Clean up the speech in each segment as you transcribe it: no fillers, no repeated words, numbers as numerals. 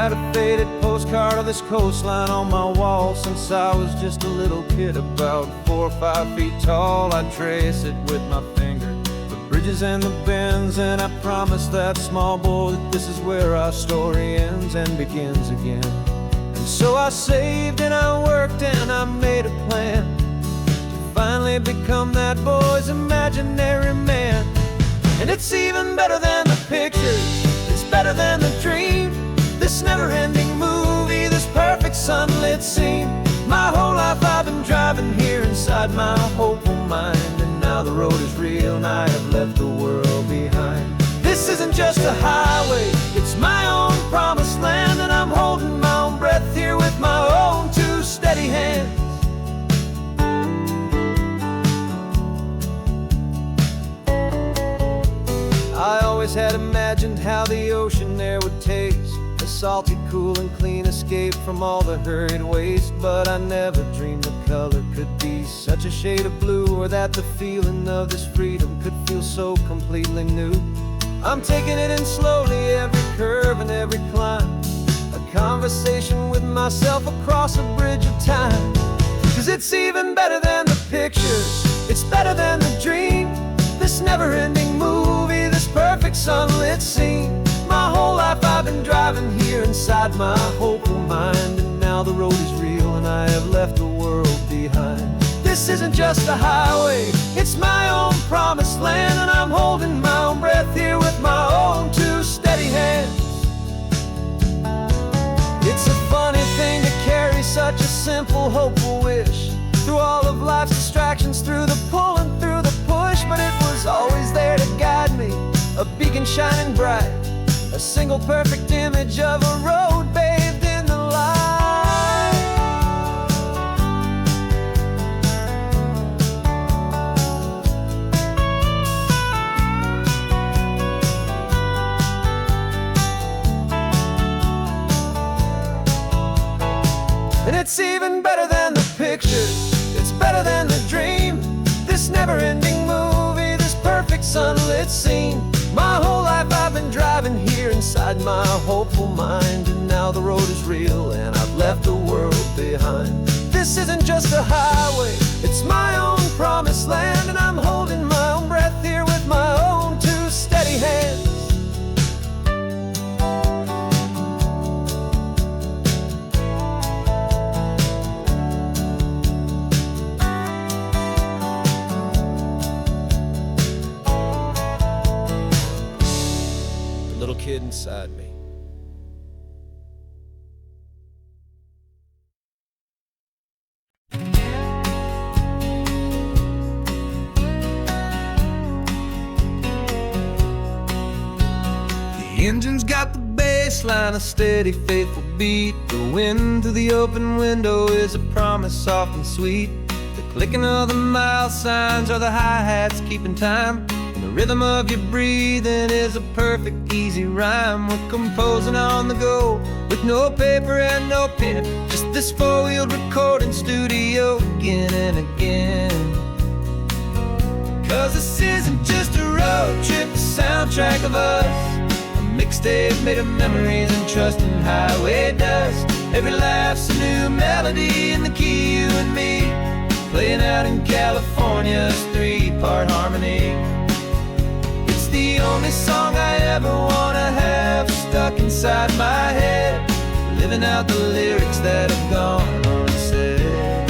had a faded postcard of this coastline on my wall since I was just a little kid, about 4 or 5 feet tall. I'd trace it with my finger, the bridges and the bends, and I promised that small boy that this is where our story ends and begins again. And so I saved and I worked and I made a plan to finally become that boy's imaginary man. And it's even better than the pictures, it's better than the dream, this never-ending movie, this perfect sunlit scene. My whole life I've been driving here inside my hopeful mind, and now the road is real and I have left the world behind. This isn't just a highway, it's my own promised land, and I'm holding my own breath here with my own 2 steady hands. I always had imagined how the ocean air would taste, a salty, cool and clean escape from all the hurried waste. But I never dreamed the color could be such a shade of blue, or that the feeling of this freedom could feel so completely new. I'm taking it in slowly, every curve and every climb, a conversation with myself across a bridge of time. 'Cause it's even better than the pictures, it's better than the dream, this never-ending movie, this perfect sunlit scene. My whole life I've been driving here inside my hopeful mind, and now the road is real and I have left the world behind. This isn't just a highway, it's my own promised land, and I'm holding my own breath here with my own 2 steady hands. It's a funny thing to carry such a simple, hopeful wish through all of life's distractions, through the pull and through the push, but it was always there to guide me, a beacon shining bright, a single perfect image of a road bathed in the light. And it's even better than the pictures, it's better than the dream, this never-ending movie, this perfect sunlit scene. My whole life I've been driving here inside my hopeful mind, and now the road is real and I've left the world behind. This isn't just a highway, it's my own promised land, and I'm holding my own breath here with my own 2 steady hands. Little kid inside me. The engine's got the bass line, a steady, faithful beat. The wind through the open window is a promise soft and sweet. The clicking of the mile signs are the hi-hats keeping time. The rhythm of your breathing is a perfect, easy rhyme. We're composing on the go with no paper and no pen, just this 4-wheeled recording studio again and again. 'Cause this isn't just a road trip, the soundtrack of us, a mixtape made of memories and trust in highway dust. Every laugh's a new melody in the key, you and me, playing out in California's 3-part harmony. The only song I ever wanna have stuck inside my head, living out the lyrics that have gone unsaid.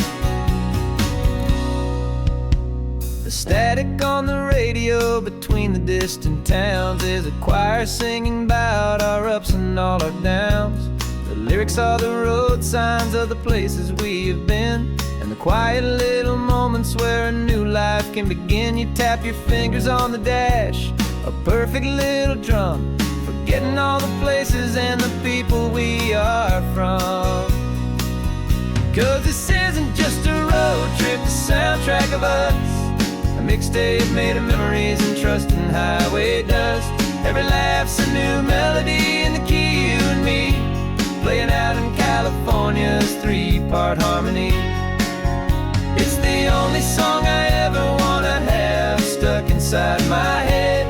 The static on the radio between the distant towns is a choir singing about our ups and all our downs. The lyrics are the road signs of the places we have been, and the quiet little moments where a new life can begin. You tap your fingers on the dash, a perfect little drum, forgetting all the places and the people we are from. 'Cause this isn't just a road trip, the soundtrack of us, a mixtape made of memories and trust in highway dust. Every laugh's a new melody in the key, you and me, playing out in California's 3-part harmony. It's the only song I ever wanna have stuck inside my head,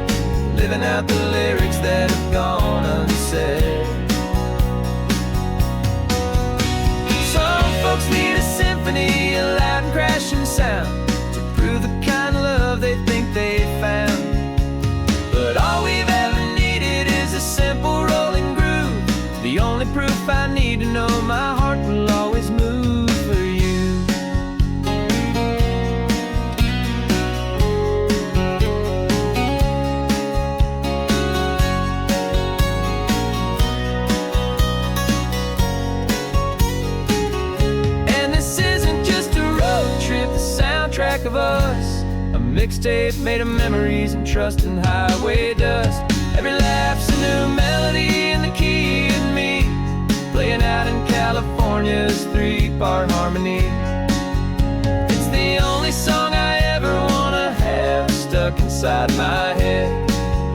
living out the lyrics that have gone unsaid. proof I need to know my heart will always move for you. And this isn't just a road trip, the soundtrack of us, a mixtape made of memories and trust and highway dust. Every laugh's a new melody in the key and me, playing out in California's 3-part harmony. It's the only song I ever wanna have stuck inside my head,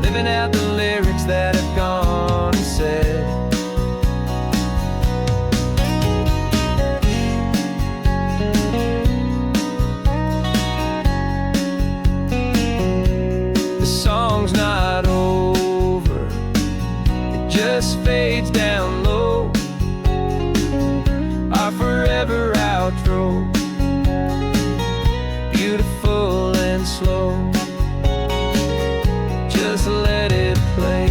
living out the lyrics that have gone and said. The song's not over, it just fades down low, our forever outro, beautiful and slow. Just let it play.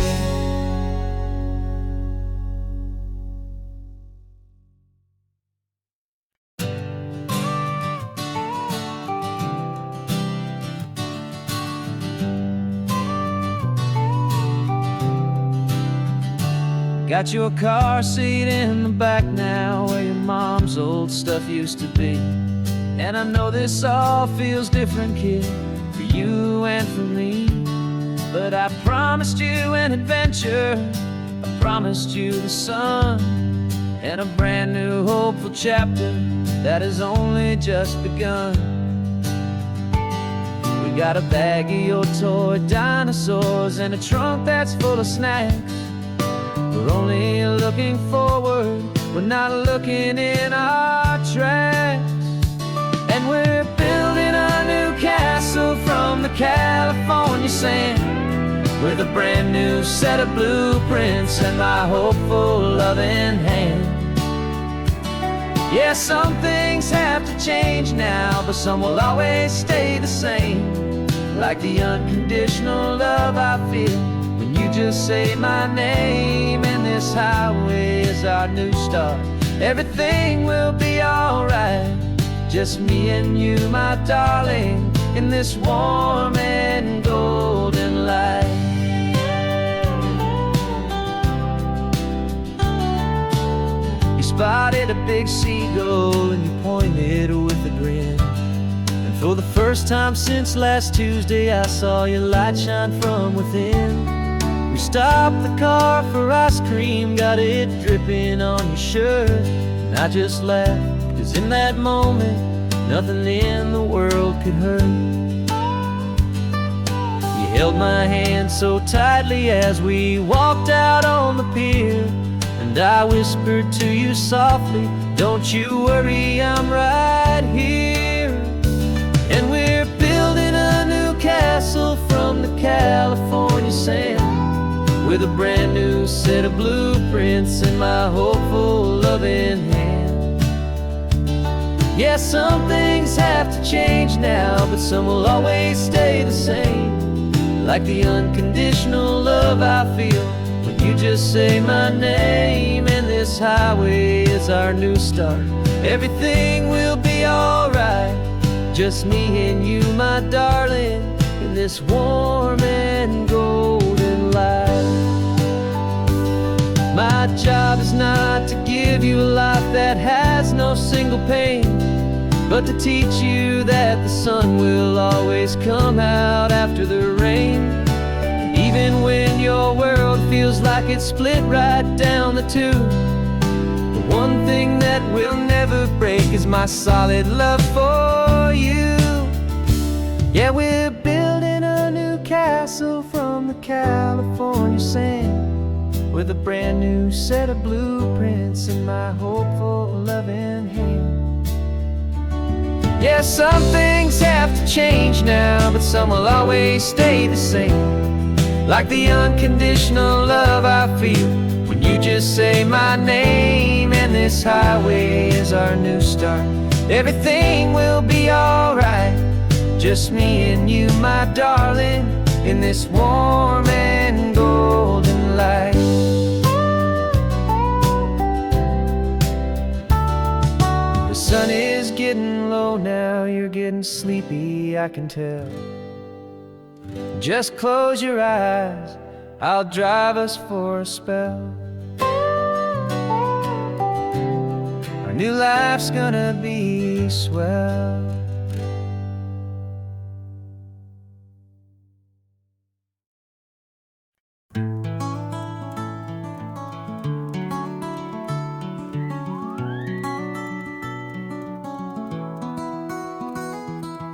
Got your car seat in the back now, where your mom's old stuff used to be. And I know this all feels different, kid, for you and for me. But I promised you an adventure, I promised you the sun, and a brand new hopeful chapter that has only just begun. We got a bag of your toy dinosaurs and a trunk that's full of snacks. We're only looking forward, we're not looking in our tracks. And we're building a new castle from the California sand, with a brand new set of blueprints and my hopeful loving hand. Yeah, some things have to change now, but some will always stay the same, like the unconditional love I feel when you just say my name. And this highway is our new start, everything will be alright, just me and you, my darling, in this warm and golden light. You spotted a big seagull and you pointed with a grin, and for the first time since last Tuesday I saw your light shine from within. We stopped the car for ice cream, got it dripping on your shirt, and I just laughed, 'cause in that moment nothing in the world could hurt. You held my hand so tightly as we walked out on the pier, and I whispered to you softly, don't you worry, I'm right here. And we're building a new castle from the California sand, with a brand new set of blueprints in my hopeful loving hand. Yeah, some things have to change now, but some will always stay the same, like the unconditional love I feel when you just say my name. And this highway is our new start, everything will be alright, just me and you, my darling, in this warm and golden light. My job is not to give you a life that has no single pain, but to teach you that the sun will always come out after the rain. Even when your world feels like it's split right down the two, the one thing that will never break is my solid love for you. Yeah, we're building a new castle from the California sand, with a brand new set of blueprints in my hopeful loving hand. Yeah, some things have to change now, but some will always stay the same, like the unconditional love I feel when you just say my name. And this highway is our new start, everything will be alright, just me and you, my darling, in this warm and golden light. getting low now, you're getting sleepy, I can tell. Just close your eyes, I'll drive us for a spell. Our new life's gonna be swell.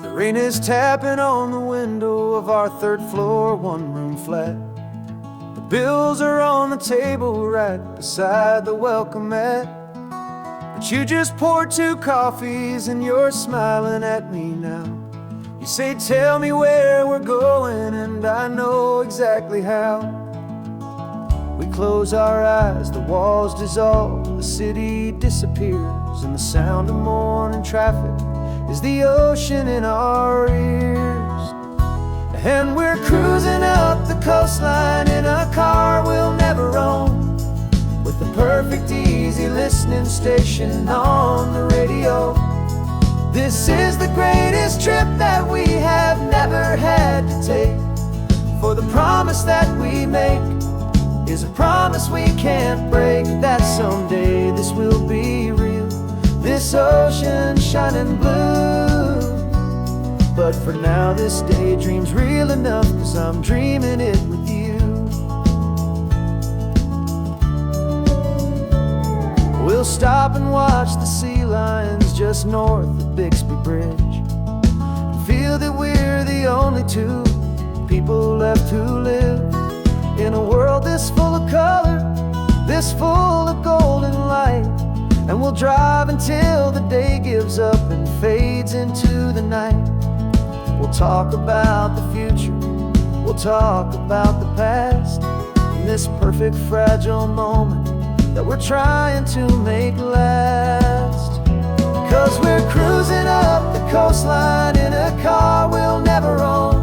The rain is tapping on the window of our third floor, one-room flat. The bills are on the table right beside the welcome mat. But you just poured 2 coffees and you're smiling at me now. You say, tell me where we're going, and I know exactly how. We close our eyes, the walls dissolve, the city disappears, and the sound of morning traffic is the ocean in our ears. And we're cruising up the coastline in a car we'll never own, with the perfect easy listening station on the radio. This is the greatest trip that we have never had to take, for the promise that we make is a promise we can't break, that someday this will be real, this ocean shining blue. But for now this daydream's real enough, 'cause I'm dreaming it with you. We'll stop and watch the sea lions just north of Bixby Bridge, and feel that we're the only 2 people left who live in a world this full of color, this full of golden light. And we'll drive until the day gives up and fades into the night. We'll talk about the future, we'll talk about the past, in this perfect fragile moment that we're trying to make last. 'Cause we're cruising up the coastline in a car we'll never own,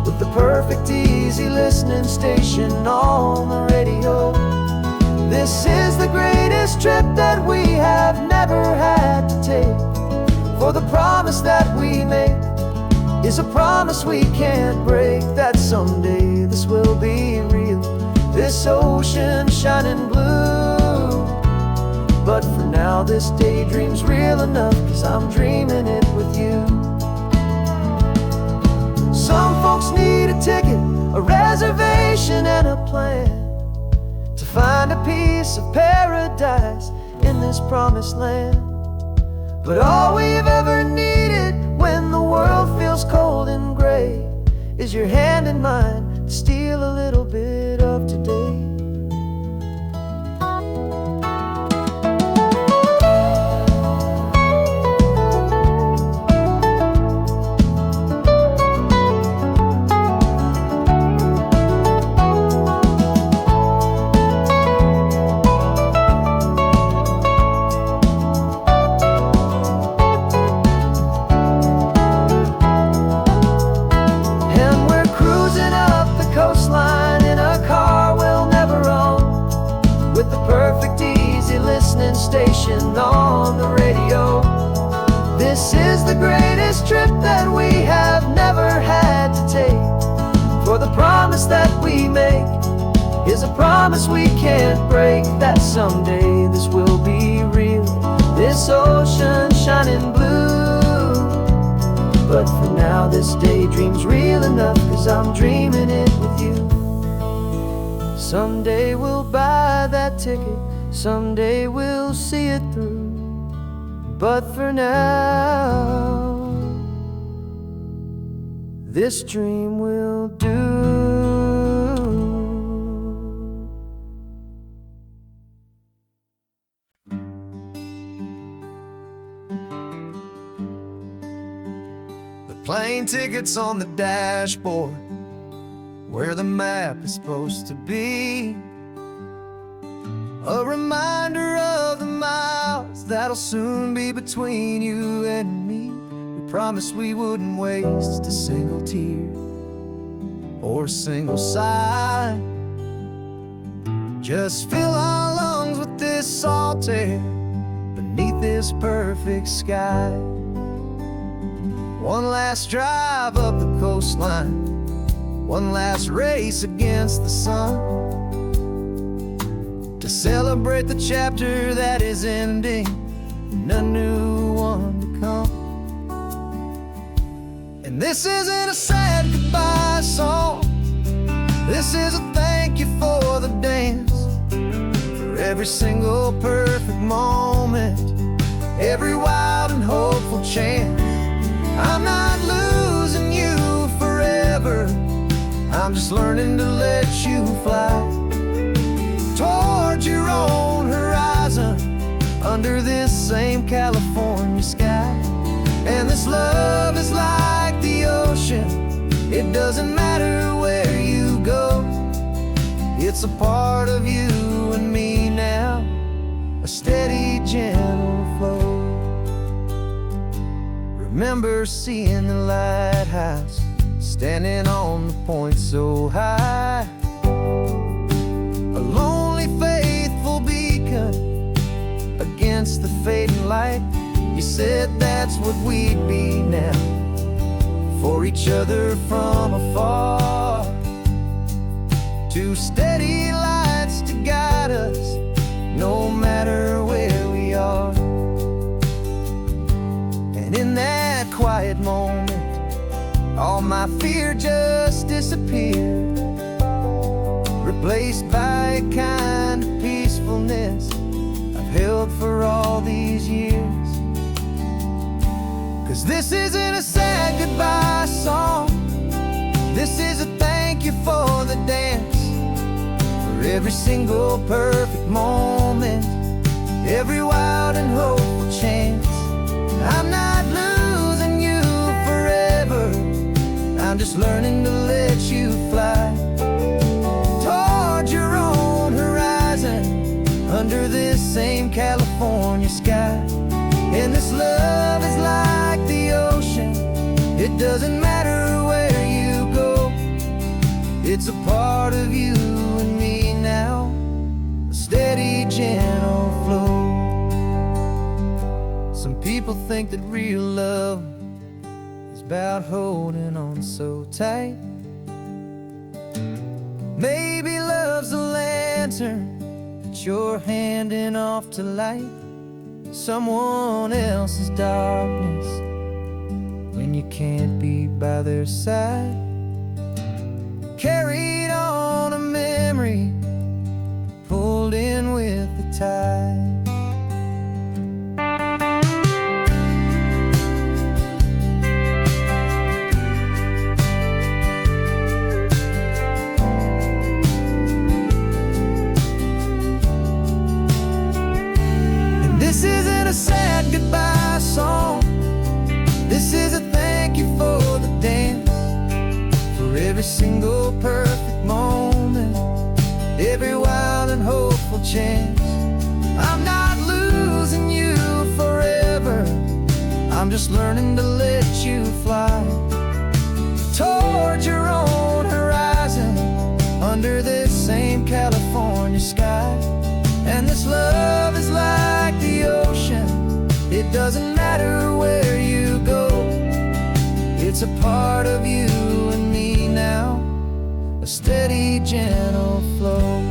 with the perfect easy listening station on the radio. This is the greatest trip that we have never had to take, for the promise that we make is a promise we can't break, that someday this will be real, this ocean shining blue. But for now this daydream's real enough, 'cause I'm dreaming it with you. Some folks need a ticket, a reservation and a plan, to find a piece of paradise in this promised land. But all we've ever needed when the world feels cold and gray is your hand in mine to steal a little bit of today. Station on the radio. This is the greatest trip that we have never had to take, for the promise that we make is a promise we can't break, that someday this will be real, this ocean shining blue. But for now this daydream's real enough, 'cause I'm dreaming it with you. Someday we'll buy that ticket, someday we'll see it through, but for now this dream will do. The plane ticket's on the dashboard, where the map is supposed to be, a reminder of the miles that'll soon be between you and me. We promised we wouldn't waste a single tear or a single sigh. Just fill our lungs with this salt air beneath beneath this perfect sky. One last drive up the coastline, one last race against the sun, to celebrate the chapter that is ending and a new one to come. And this isn't a sad goodbye song, this is a thank you for the dance, for every single perfect moment, every wild and hopeful chance. I'm not losing you forever, I'm just learning to let you fly towards your own horizon, under this same California sky. And this love is like the ocean, it doesn't matter where you go, it's a part of you and me now, a steady, gentle flow. Remember seeing the lighthouse, standing on the point so high, a lonely, faithful beacon against the fading light. You said that's what we'd be now, for each other from afar. Two steady lights to guide us, no matter where we are. And in that quiet moment, all my fear just disappeared, replaced by a kind of peacefulness I've held for all these years. 'Cause this isn't a sad goodbye song, this is a thank you for the dance, for every single perfect moment, every wild and hopeful chance. I'm not losing you forever, I'm just learning to let you fly towards your own horizon, under this same California sky. And this love is like the ocean, it doesn't matter where you go, it's a part of you and me now, a steady, gentle flow. Some people think that real love is about holding on so tight. Maybe love's a lantern that you're handing off to light someone else's darkness when you can't be by their side. Carried on a memory, pulled in with the tide. This isn't a sad goodbye song, this is a thank you for the dance, for every single perfect moment, every wild and hopeful chance. I'm not losing you forever, I'm just learning to let you fly towards your own horizon, under this same California sky. And this love is like the ocean, it doesn't matter where you go, it's a part of you and me now, a steady, gentle flow.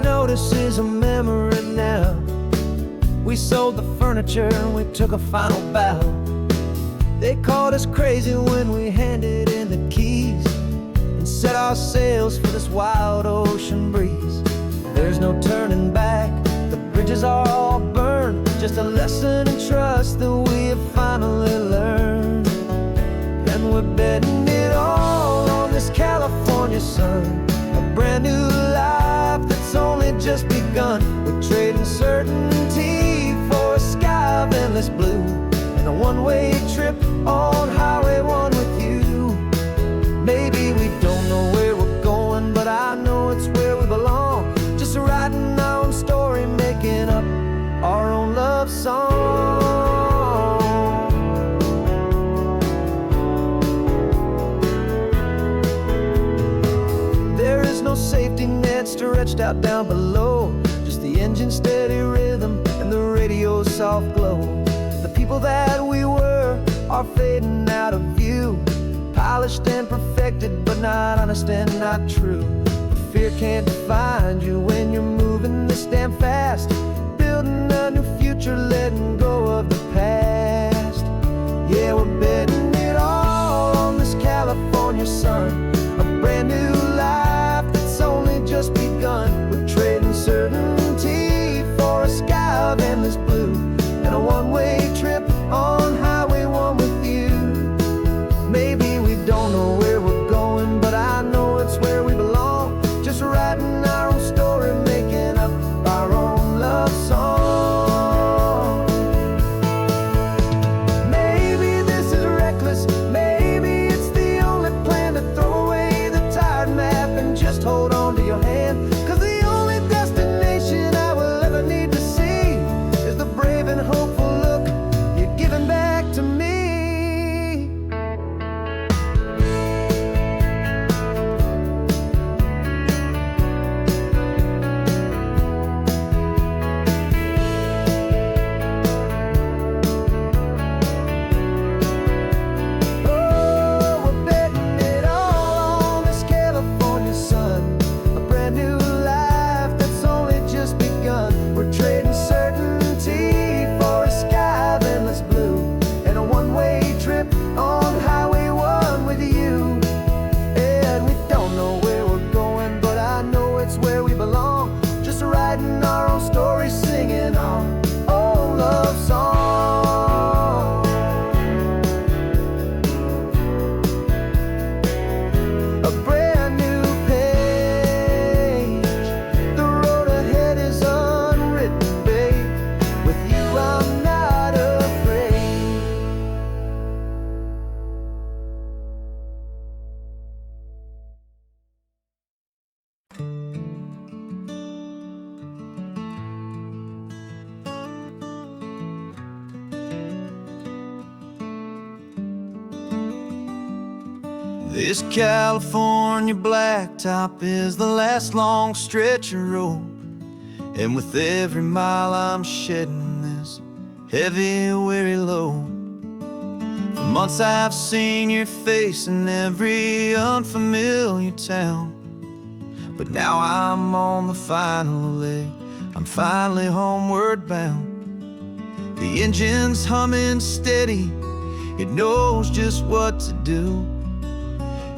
Notice is a memory now. We sold the furniture and we took a final bow. They called us crazy when we handed in the keys and set our sails for this wild ocean breeze. There's no turning back, the bridges are all burned, just a lesson in trust that we have finally learned. And we're betting it all on this California sun, a brand new life that's only just begun. We're trading certainty for a sky of endless blue, and a one-way trip on Highway 1 with you. stretched out down below. Just the engine's steady rhythm and the radio's soft glow. The people that we were are fading out of view, polished and perfected, but not honest and not true. Fear can't define you when you're moving this damn fast, building a new future, letting go of the past. Yeah, we're betting it all on this California sun, a brand new life that's only just begun. We're trading certainty for a sky of endless blue, and a one-way trip on Highway 1 with you. Maybe we don't know where we're going, but I know it's where we belong. Just writing our own story, making up our own love song. Maybe this is reckless, maybe it's the only plan to throw away the tired map and just hold on to your hand. 'Cause the only destination I will ever need to see is the brave and hopeful look you're giving back to me. This California blacktop is the last long stretch of road, and with every mile I'm shedding this heavy, weary load. For months I've seen your face in every unfamiliar town, but now I'm on the final leg, I'm finally homeward bound. The engine's humming steady, it knows just what to do.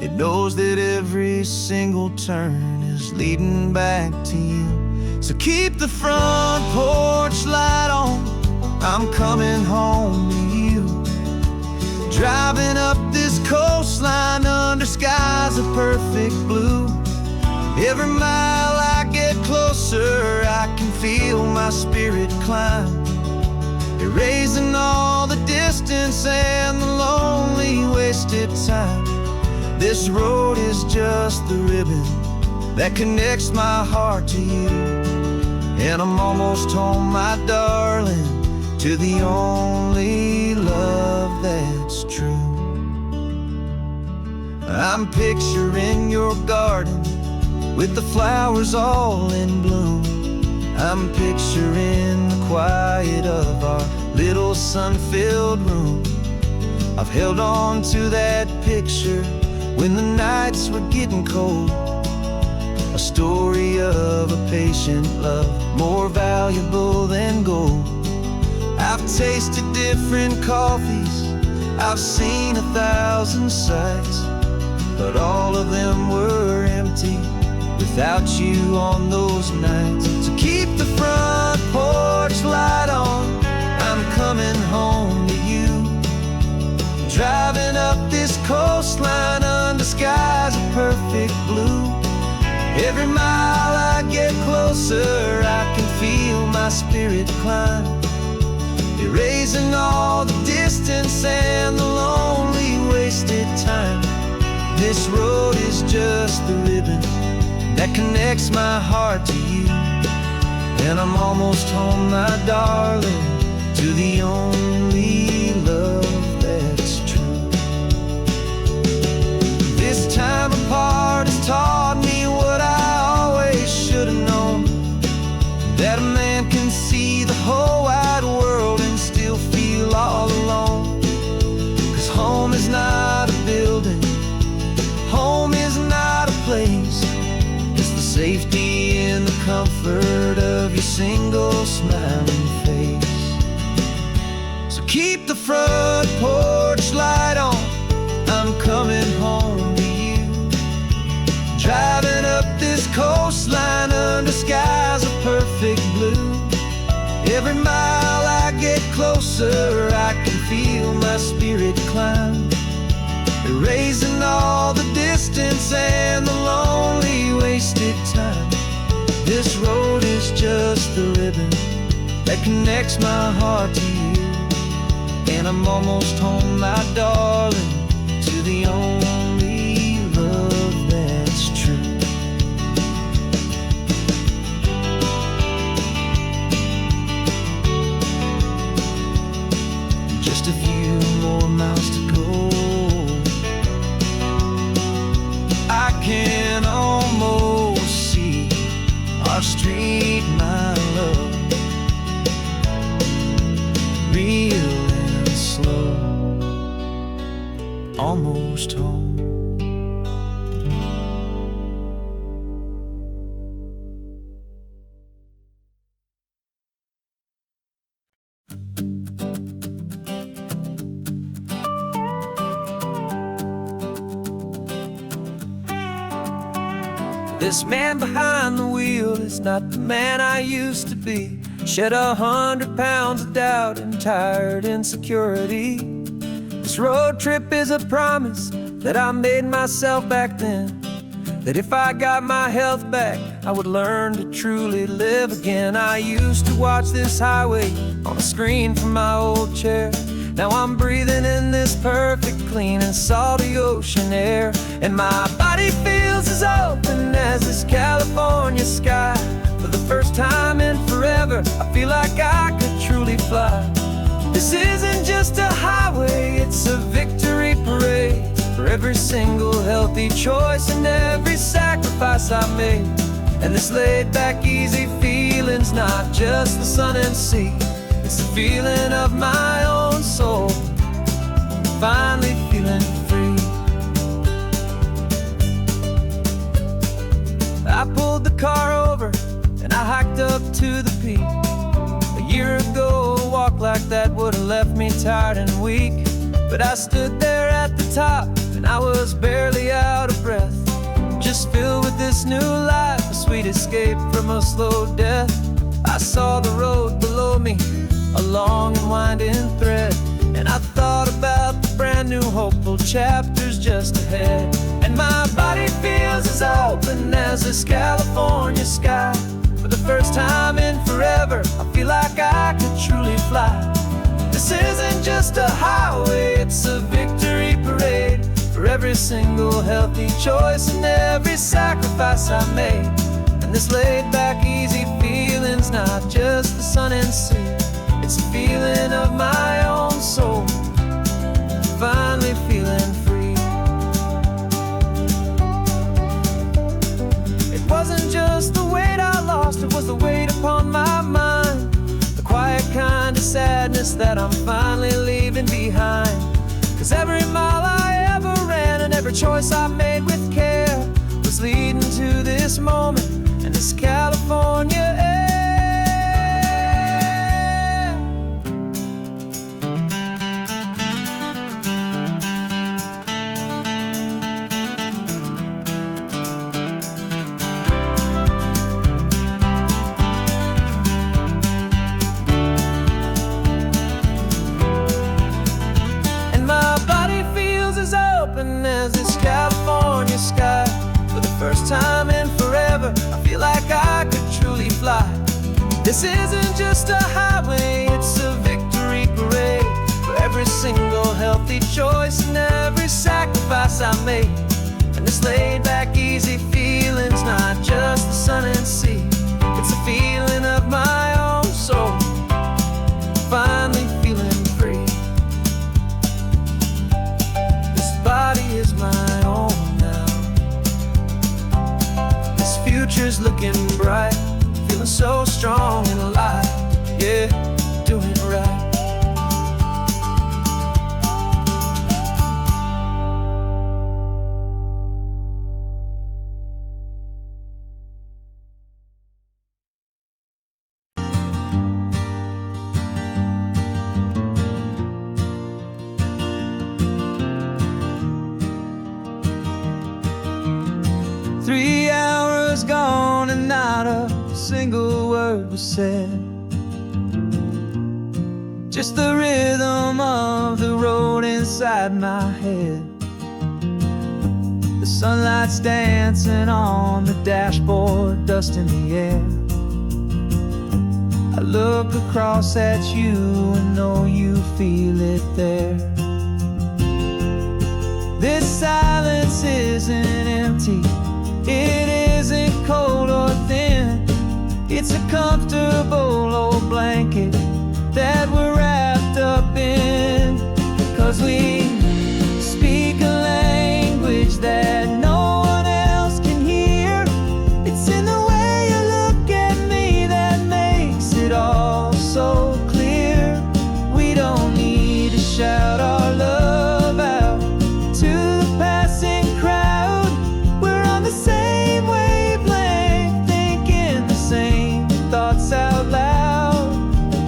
It knows that every single turn is leading back to you. So keep the front porch light on, I'm coming home to you. Driving up this coastline under skies of perfect blue. Every mile I get closer, I can feel my spirit climb, erasing all the distance and the lonely wasted time. This road is just the ribbon that connects my heart to you, and I'm almost home, my darling, to the only love that's true. I'm picturing your garden with the flowers all in bloom. I'm picturing the quiet of our little sun-filled room. I've held on to that picture when the nights were getting cold, a story of a patient love, more valuable than gold. I've tasted different coffees, I've seen 1,000 sights, but all of them were empty without you on those nights. So keep the front porch light on, I'm coming home to you. Driving up this coastline under skies of perfect blue. Every mile I get closer, I can feel my spirit climb, erasing all the distance and the lonely wasted time. This road is just the ribbon that connects my heart to you, and I'm almost home, my darling, to the only love that's true. This time apart has taught me what I always should have Home is not a building, home is not a place. It's the safety and the comfort of your single smiling face. So keep the front porch light on, I'm coming home to you. Driving up this coastline under skies of perfect blue. Every mile I get closer, I can feel my spirit climb, erasing all the distance and the lonely wasted time. This road is just the ribbon that connects my heart to you. And I'm almost home, my darling, to the only love that's true. Just a few more miles to go, I can almost see our street, my love, real and slow, almost home. This man behind the wheel is not the man I used to be. Shed 100 pounds of doubt and tired insecurity. This road trip is a promise that I made myself back then, that if I got my health back, I would learn to truly live again. I used to watch this highway on a screen from my old chair. Now I'm breathing in this perfect, clean and salty ocean air. And my body feels as open as this California sky. For the first time in forever, I feel like I could truly fly. This isn't just a highway, it's a victory parade. For every single healthy choice and every sacrifice I made. And this laid back, easy feeling's not just the sun and sea. It's the feeling of my own soul, finally feeling free. I pulled the car over and I hiked up to the peak. A year ago, a walk like that would have left me tired and weak. But I stood there at the top and I was barely out of breath, just filled with this new life, a sweet escape from a slow death. I saw the road below me, a long and winding thread, and I thought about the brand new hopeful chapters just ahead. And my body feels as open as this California sky. For the first time in forever, I feel like I could truly fly. This isn't just a highway, it's a victory parade. For every single healthy choice and every sacrifice I made. And this laid back, easy feeling's not just the sun and sea. It's a feeling of my own soul, finally feeling free. It wasn't just the weight I lost, it was the weight upon my mind. The quiet kind of sadness that I'm finally leaving behind. 'Cause every mile I ever ran and every choice I made with care was leading to this moment and this California air. As this California sky. For the first time in forever, I feel like I could truly fly. This isn't just a highway, it's a victory parade. For every single healthy choice and every sacrifice I made. And this laid back, easy feeling's not just the sun and sea. It's a feeling of my own soul, finally feeling free. Body is my own now. This future's looking bright, feeling so strong and alive. Yeah, doing right. 3 hours gone and not a single word was said. Just the rhythm of the road inside my head. The sunlight's dancing on the dashboard, dust in the air. I look across at you and know you feel it there. This silence isn't empty, it isn't cold or thin. It's a comfortable old blanket that we're wrapped up in. 'Cause we speak a language that no one else can hear. It's in the way you look at me that makes it all so clear. We don't need to shout our love out to the passing crowd. We're on the same wavelength, thinking the same thoughts out loud.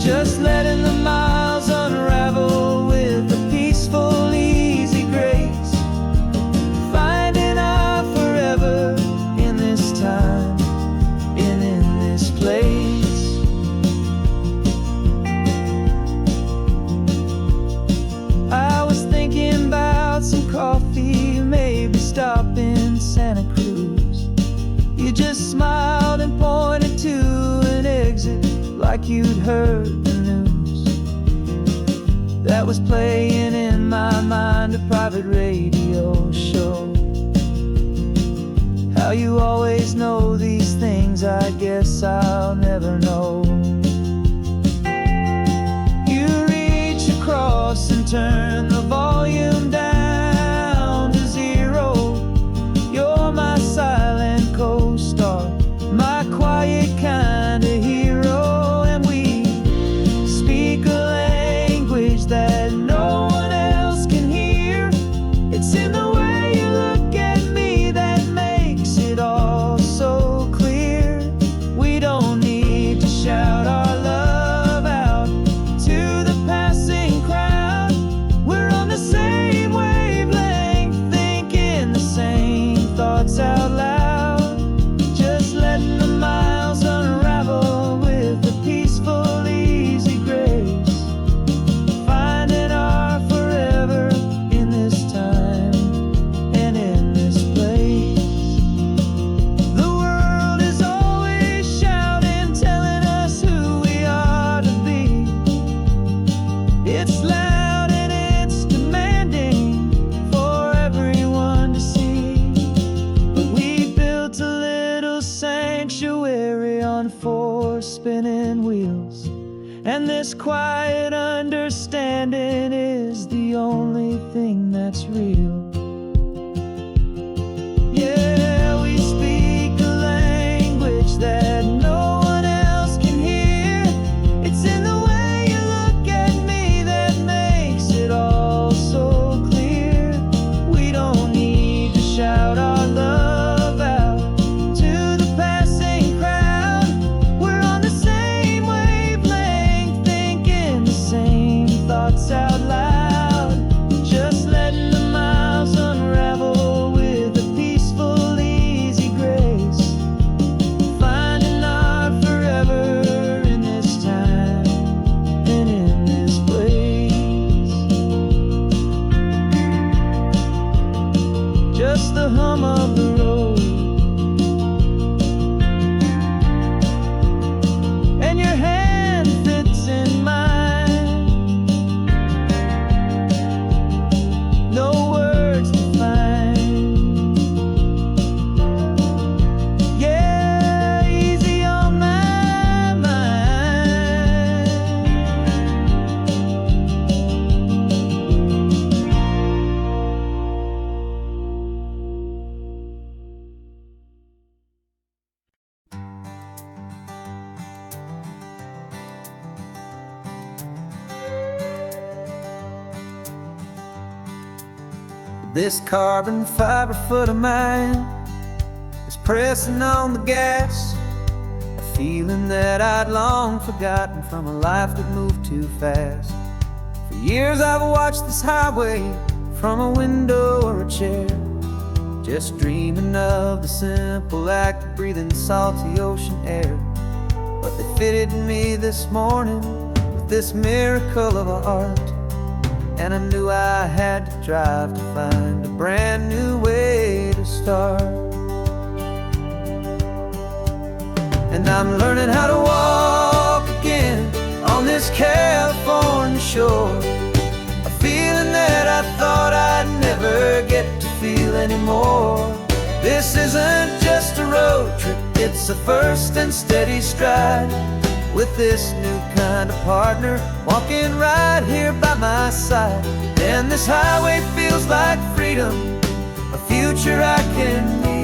Just letting the miles unravel with a peaceful, easy grace. Finding our forever in this time and in this place. I was thinking about some coffee, maybe stop in Santa Cruz. You just smiled and pointed to an exit like you'd heard the news. That was playing in my mind, a private radio show. How you always know these things, I guess I'll never know. You reach across and turn the volume down to 0. You're my silent co-star, my quiet kind of hero. And we speak a language that no one else can hear. It's in the way you look at me that makes it all so clear. We don't need to shout our love out to the passing crowd. We're on the same wavelength, thinking the same thoughts out loud. Just letting the miles unravel with a peaceful, easy grace. Finding our forever in this time and in this place. The world is always shouting, telling us who we are to be. It's loud and it's demanding for everyone to see. But we built a little sanctuary on 4 spinning wheels, and this quiet understanding is the only thing that's real. Yeah, we speak a language that no one else can hear. It's in the way you look at me that makes it all so clear. We don't need to shout our love out to the passing crowd. We're on the same wavelength, thinking the same thoughts out loud. Just letting the miles unravel with a peaceful, easy grace. Finding our forever in this time and in this place. Just the hum of the road and your hand fits in mine. No words to find. Yeah, easy on my mind. This carbon fiber foot of mine is pressing on the gas, a feeling that I'd long forgotten from a life that moved too fast. For years I've watched this highway from a window or a chair, just dreaming of the simple act of breathing salty ocean air. But they fitted me this morning with this miracle of art, and I knew I had to drive to find a brand new way to start. And I'm learning how to walk again on this California shore, a feeling that I thought I'd never get to feel anymore. This isn't just a road trip, it's a first and steady stride, with this new kind of partner walking right here by my side. And this highway feels like freedom, a future I can need,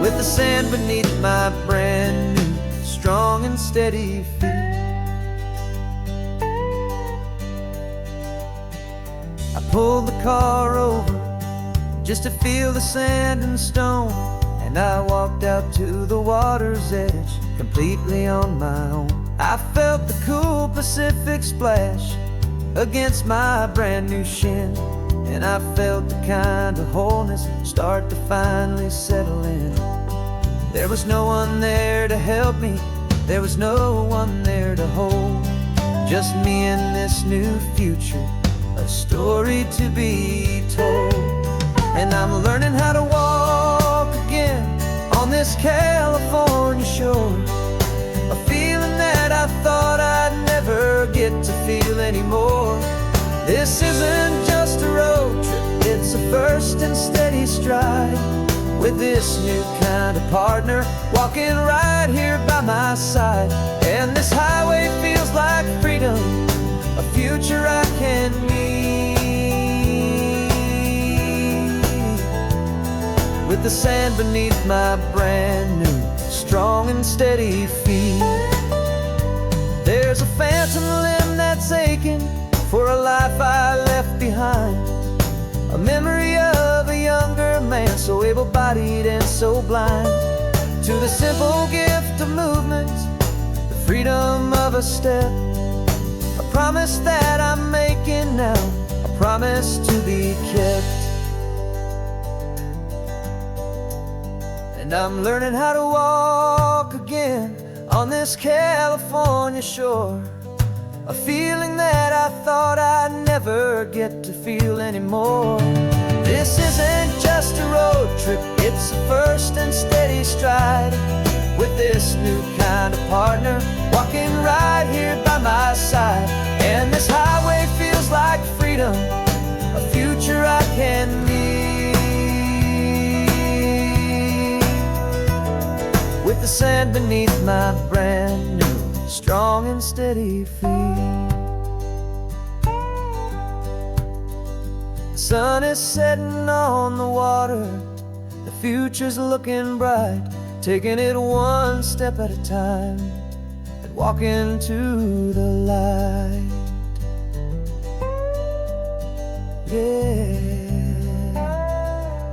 with the sand beneath my brand new strong and steady feet. I pulled the car over just to feel the sand and stone, and I walked out to the water's edge completely on my own. I felt the cool Pacific splash against my brand new shin, and I felt the kind of wholeness start to finally settle in. There was no one there to help me, there was no one there to hold, just me and this new future, a story to be told. And I'm learning how to walk again on this California shore, a feeling that I thought I'd never get to feel anymore. This isn't just a road trip, it's a first and steady stride, with this new kind of partner walking right here by my side. And this highway feels like freedom, a future I can need, with the sand beneath my brand new strong and steady feet. There's a phantom limb that's aching for a life I left behind, a memory of a younger man, so able-bodied and so blind, to the simple gift of movement, the freedom of a step, a promise that I'm making now, a promise to be kept. And I'm learning how to walk again on this California shore, a feeling that I thought I'd never get to feel anymore. This isn't just a road trip, it's a first and steady stride, with this new kind of partner walking right here by my side. And this highway feels like freedom, a future I can need, with the sand beneath my brand new strong and steady feet. The sun is setting on the water, the future's looking bright, taking it one step at a time and walking to the light. Yeah,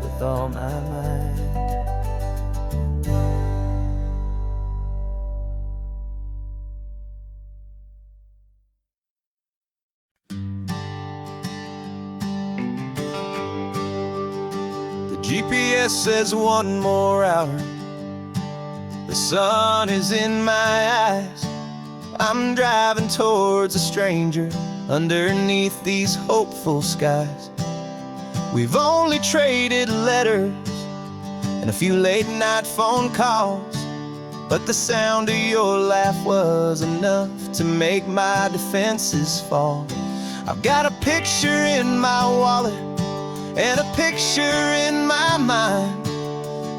with all my might. GPS says one more hour, the sun is in my eyes. I'm driving towards a stranger underneath these hopeful skies. We've only traded letters and a few late night phone calls, but the sound of your laugh was enough to make my defenses fall. I've got a picture in my wallet and a picture in my mind,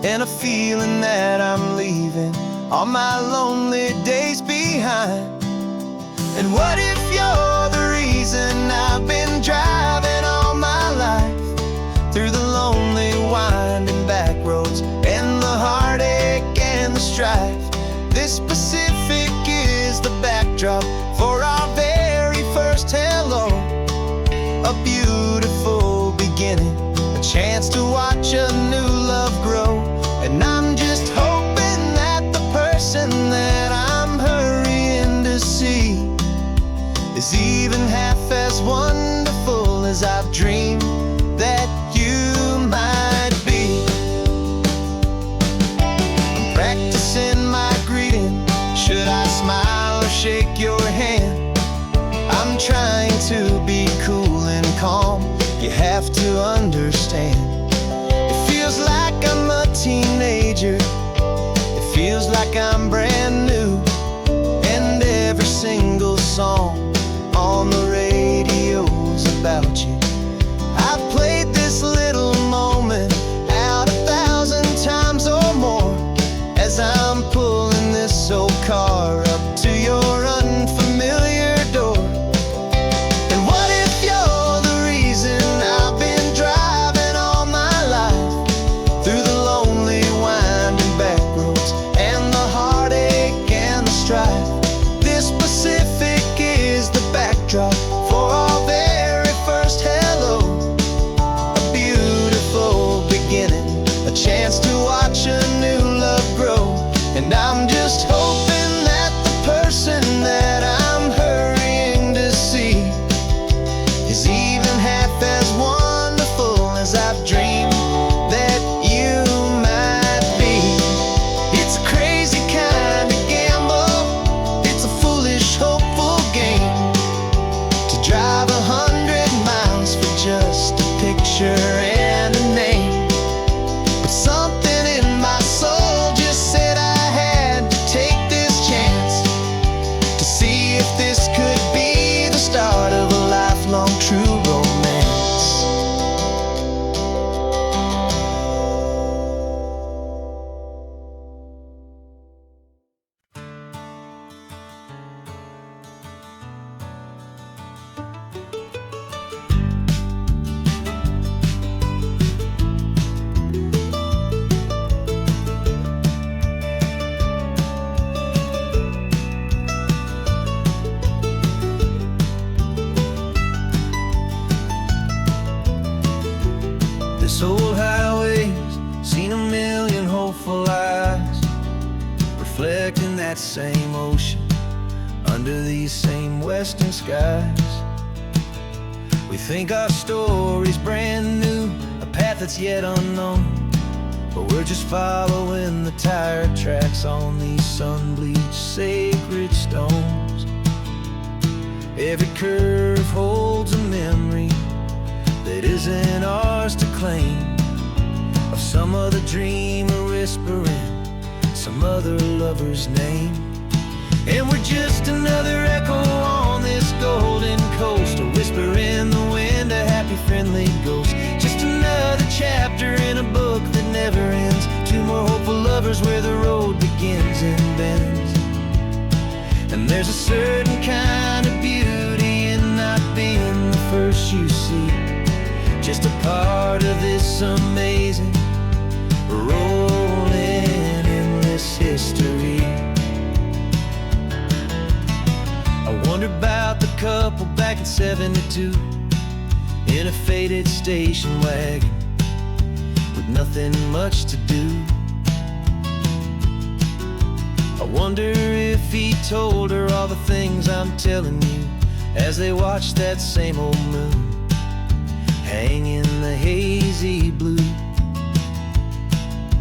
and a feeling that I'm leaving all my lonely days behind. And what if you're the reason I've been driving all my life, through the lonely winding back roads and the heartache and the strife? This Pacific is the backdrop for our very first hello, a beautiful beginning, a chance to watch a new love grow. And I'm just hoping that the person that I'm hurrying to see is even half as wonderful as I've dreamed that you might be. I'm practicing my greeting. Should I smile or shake your hand? I'm trying to be cool and calm. You have to understand. It feels like I'm a teenager. It feels like I'm brand new. And every single song on the radio's about you. I've played this little moment out 1,000 times or more as I'm pulling this old car up to your unfamiliar door. And what if you're the reason I've been driving all my life through the lonely winding back roads and the heartache and the strife? This Pacific is the backdrop for our very first hello. A beautiful beginning, a chance to watch a new love grow. And I'm just hoping that the person that I'm hurrying to see is even half as wonderful as I've dreamed that you might be. It's a crazy kind of gamble. It's a foolish, hopeful game to drive 100 miles for just a picture and a name. But something in my soul just said I had to take this chance to see if this could be the start of a lifelong true romance. This old highway's seen a million hopeful eyes reflecting that same ocean under these same western skies. We think our story's brand new, a path that's yet unknown, but we're just following the tire tracks on these sun-bleached sacred stones. Every curve holds a memory that isn't ours to claim, of some other dreamer whispering some other lover's name. And we're just another echo on this golden coast, a whisper in the wind, a happy friendly ghost. Just another chapter in a book that never ends. Two more hopeful lovers where the road begins and bends. And there's a certain kind of beauty in not being the first you see, just a part of this amazing, rolling, endless history. I wonder about the couple back in '72 in a faded station wagon with nothing much to do. I wonder if he told her all the things I'm telling you as they watched that same old moon hang in the hazy blue.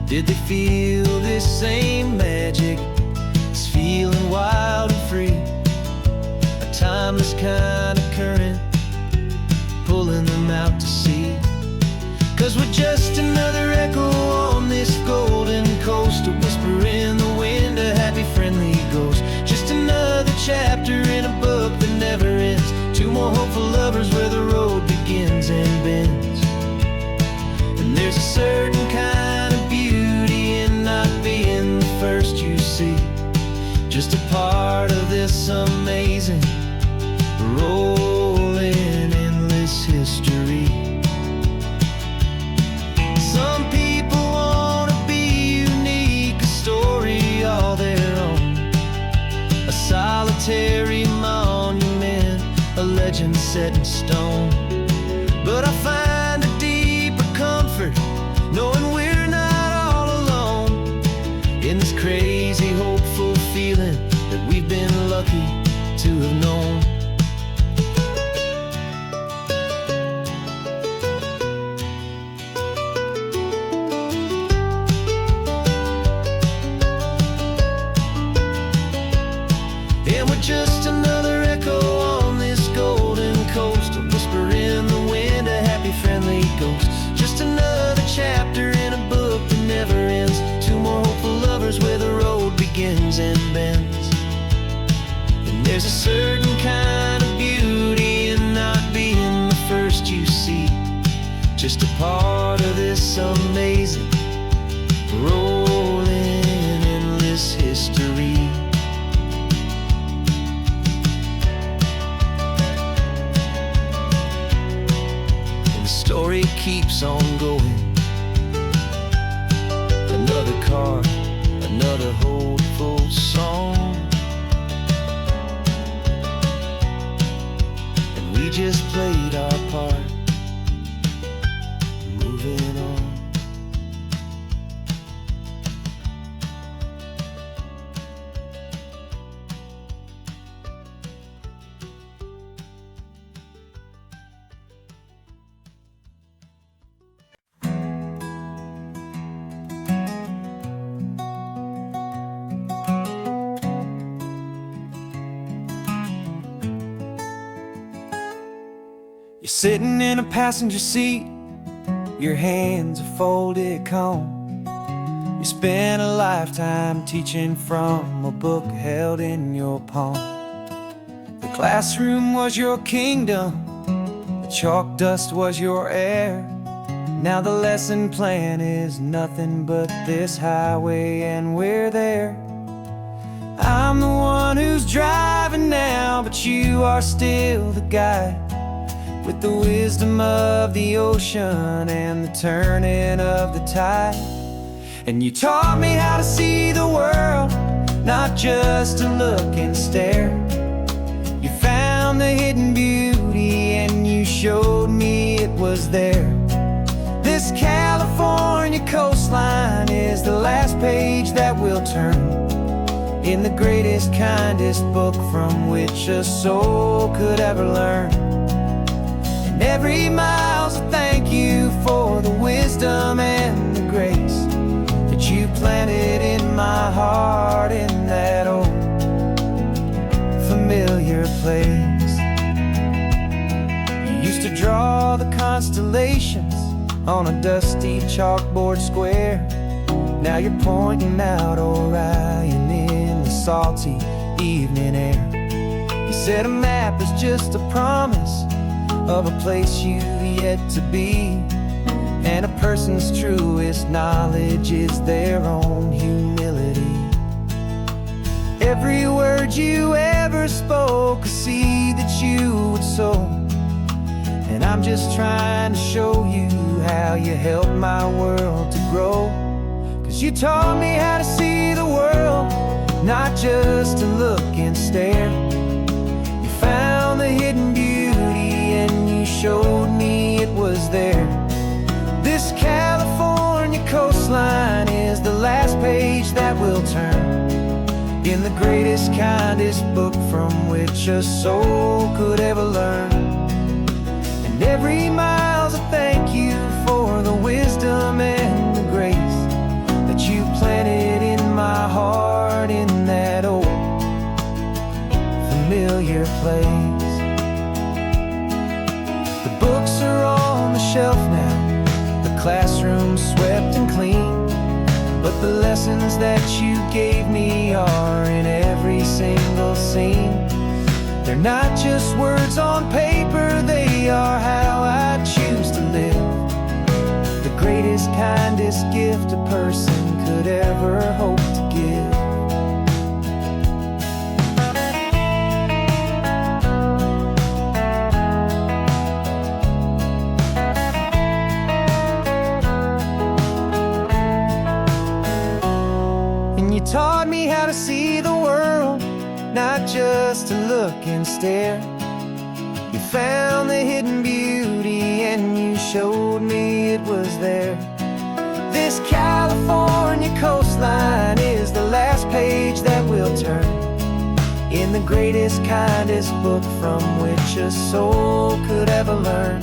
Did they feel this same magic, this feeling wild and free, a timeless kind of current pulling them out to sea? 'Cause we're just another echo on this golden coast, a whisper in the wind, a happy friendly ghost. Just another chapter in a book that never ends. Two more hopeful lovers where the road begins and bends. And there's a certain kind of beauty in not being the first you see, just a part of this amazing, rolling, endless history. Some people wanna be unique, a story all their own, a solitary monument, a legend set in stone. But I find a deeper comfort knowing we're not all alone in this crazy, hopeful feeling that we've been lucky to have known. just a part of this amazing, rolling, endless history. And the story keeps on going. Another card, another hopeful song, and we just played our part, moving on. You're sitting in a passenger seat, your hands are folded calm. You spent a lifetime teaching from a book held in your palm. The classroom was your kingdom, the chalk dust was your air. Now the lesson plan is nothing but this highway, and we're there. I'm the one who's driving now, but you are still the guide, with the wisdom of the ocean and the turning of the tide. And you taught me how to see the world, not just to look and stare. You found the hidden beauty and you showed me it was there. This California coastline is the last page that we'll turn in the greatest, kindest book from which a soul could ever learn. Every mile's a thank you for the wisdom and the grace that you planted in my heart, in that old familiar place. You used to draw the constellations on a dusty chalkboard square. Now you're pointing out Orion in the salty evening air. You said a map is just a promise of a place you've yet to be, and a person's truest knowledge is their own humility. Every word you ever spoke, a seed that you would sow, and I'm just trying to show you how you helped my world to grow. 'Cause you taught me how to see the world, not just to look and stare. You found the hidden beauty and you showed me it was there. This California coastline is the last page that we'll turn in the greatest, kindest book from which a soul could ever learn. And every mile's a thank you for the wisdom and the grace that you planted in my heart, in that old familiar place. Books are on the shelf now, the classroom swept and clean, but the lessons that you gave me are in every single scene. They're not just words on paper, they are how I choose to live. The greatest, kindest gift a person could ever hope to give. You taught me how to see the world, not just to look and stare. You found the hidden beauty and you showed me it was there. This California coastline is the last page that we'll turn in the greatest, kindest book from which a soul could ever learn.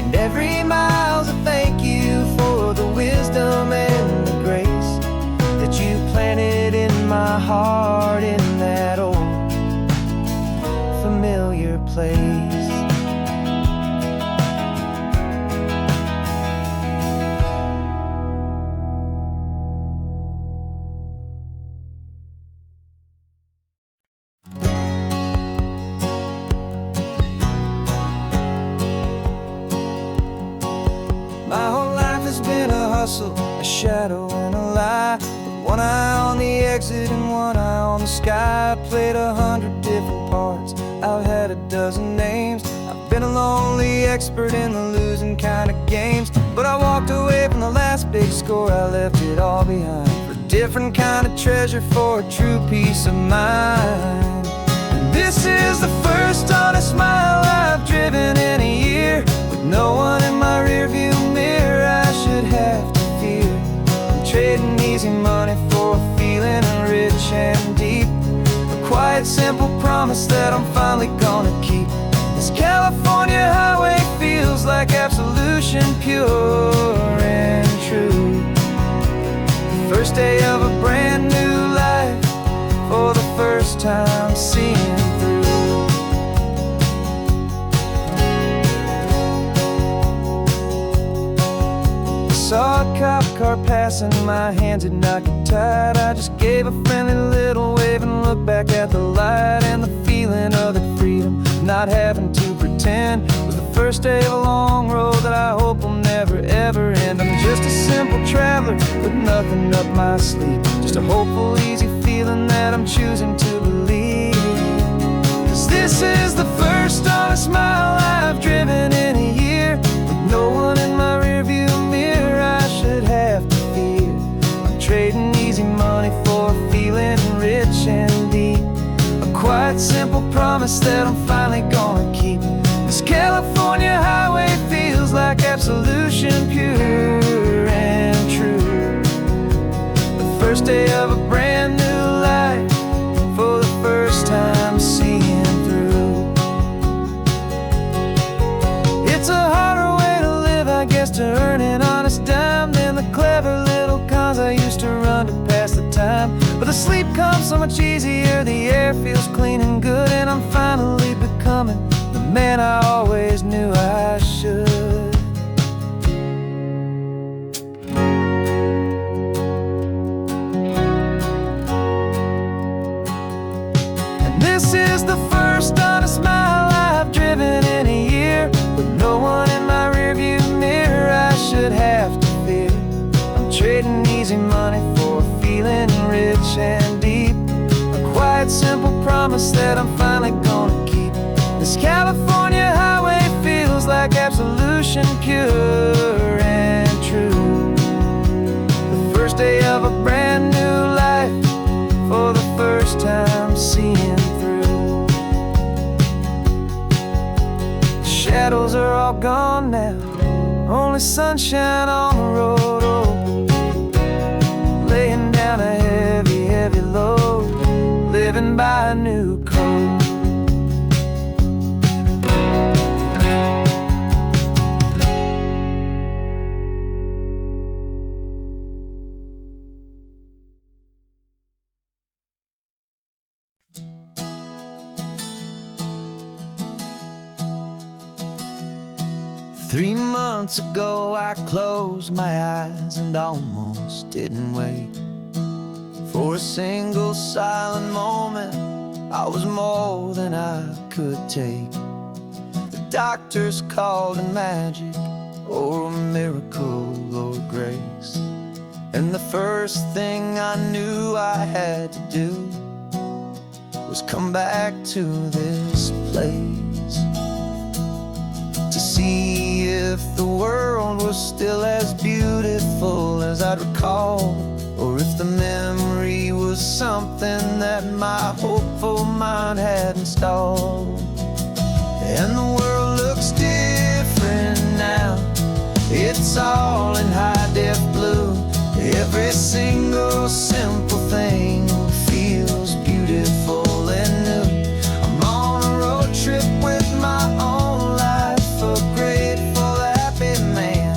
And every mile's a thank you for the wisdom and the grace that you planted in my heart, in that old familiar place. hustle, a shadow and a lie. With one eye on the exit and one eye on the sky. I played 100 different parts, I've had a dozen names. I've been a lonely expert in the losing kind of games. But I walked away from the last big score, I left it all behind for a different kind of treasure, for a true peace of mind. And this is the first honest smile I've driven in a year, with no one in my rearview mirror I should have to fear. I'm trading easy money for a feeling rich and deep, a quiet simple promise that I'm finally gonna keep. This California highway feels like absolution, pure and true. The first day of a brand new life, for the first time seeing through. I saw a cop car passing, my hands had not got tied. I just gave a friendly little wave and looked back at the light. And the feeling of the freedom, not having to pretend, was the first day of a long road that I hope will never ever end. I'm just a simple traveler with nothing up my sleeve, just a hopeful, easy feeling that I'm choosing to believe. 'Cause this is the first honest mile I've driven in a year, with no one in my rearview mirror I should have to fear. I'm trading easy money for a feeling rich and deep, a quiet simple promise that I'm finally gonna keep. This California highway feels like absolution, pure and true. The first day of a brand new life, for the first time seeing through. It's a harder way to live, I guess, to earn an honest dime than the clever little cons I used to run to pass the time. But the sleep comes so much easier, the air feels clean and good, and I'm finally becoming the man I always knew I should. And this is the first honest mile I've driven in a year, with no one in my rearview mirror I should have to fear. I'm trading easy money for a feeling rich and deep, a quiet simple promise that I'm finally gonna keep. This California highway feels like absolution, pure and true. The first day of a brand new life, for the first time seeing through. The shadows are all gone now, only sunshine on the road. Oh, laying down a heavy, heavy load, living by a new code. 3 months ago I closed my eyes and almost didn't wait for a single silent moment. I was more than I could take. The doctors called it magic, or a miracle, or grace. And the first thing I knew I had to do was come back to this place, to see if the world was still as beautiful as I'd recall, or if the memory was something that my hopeful mind had installed. And the world looks different now, it's all in high-def blue. Every single simple thing feels beautiful and new. I'm on a road trip with my own life, a grateful, happy man,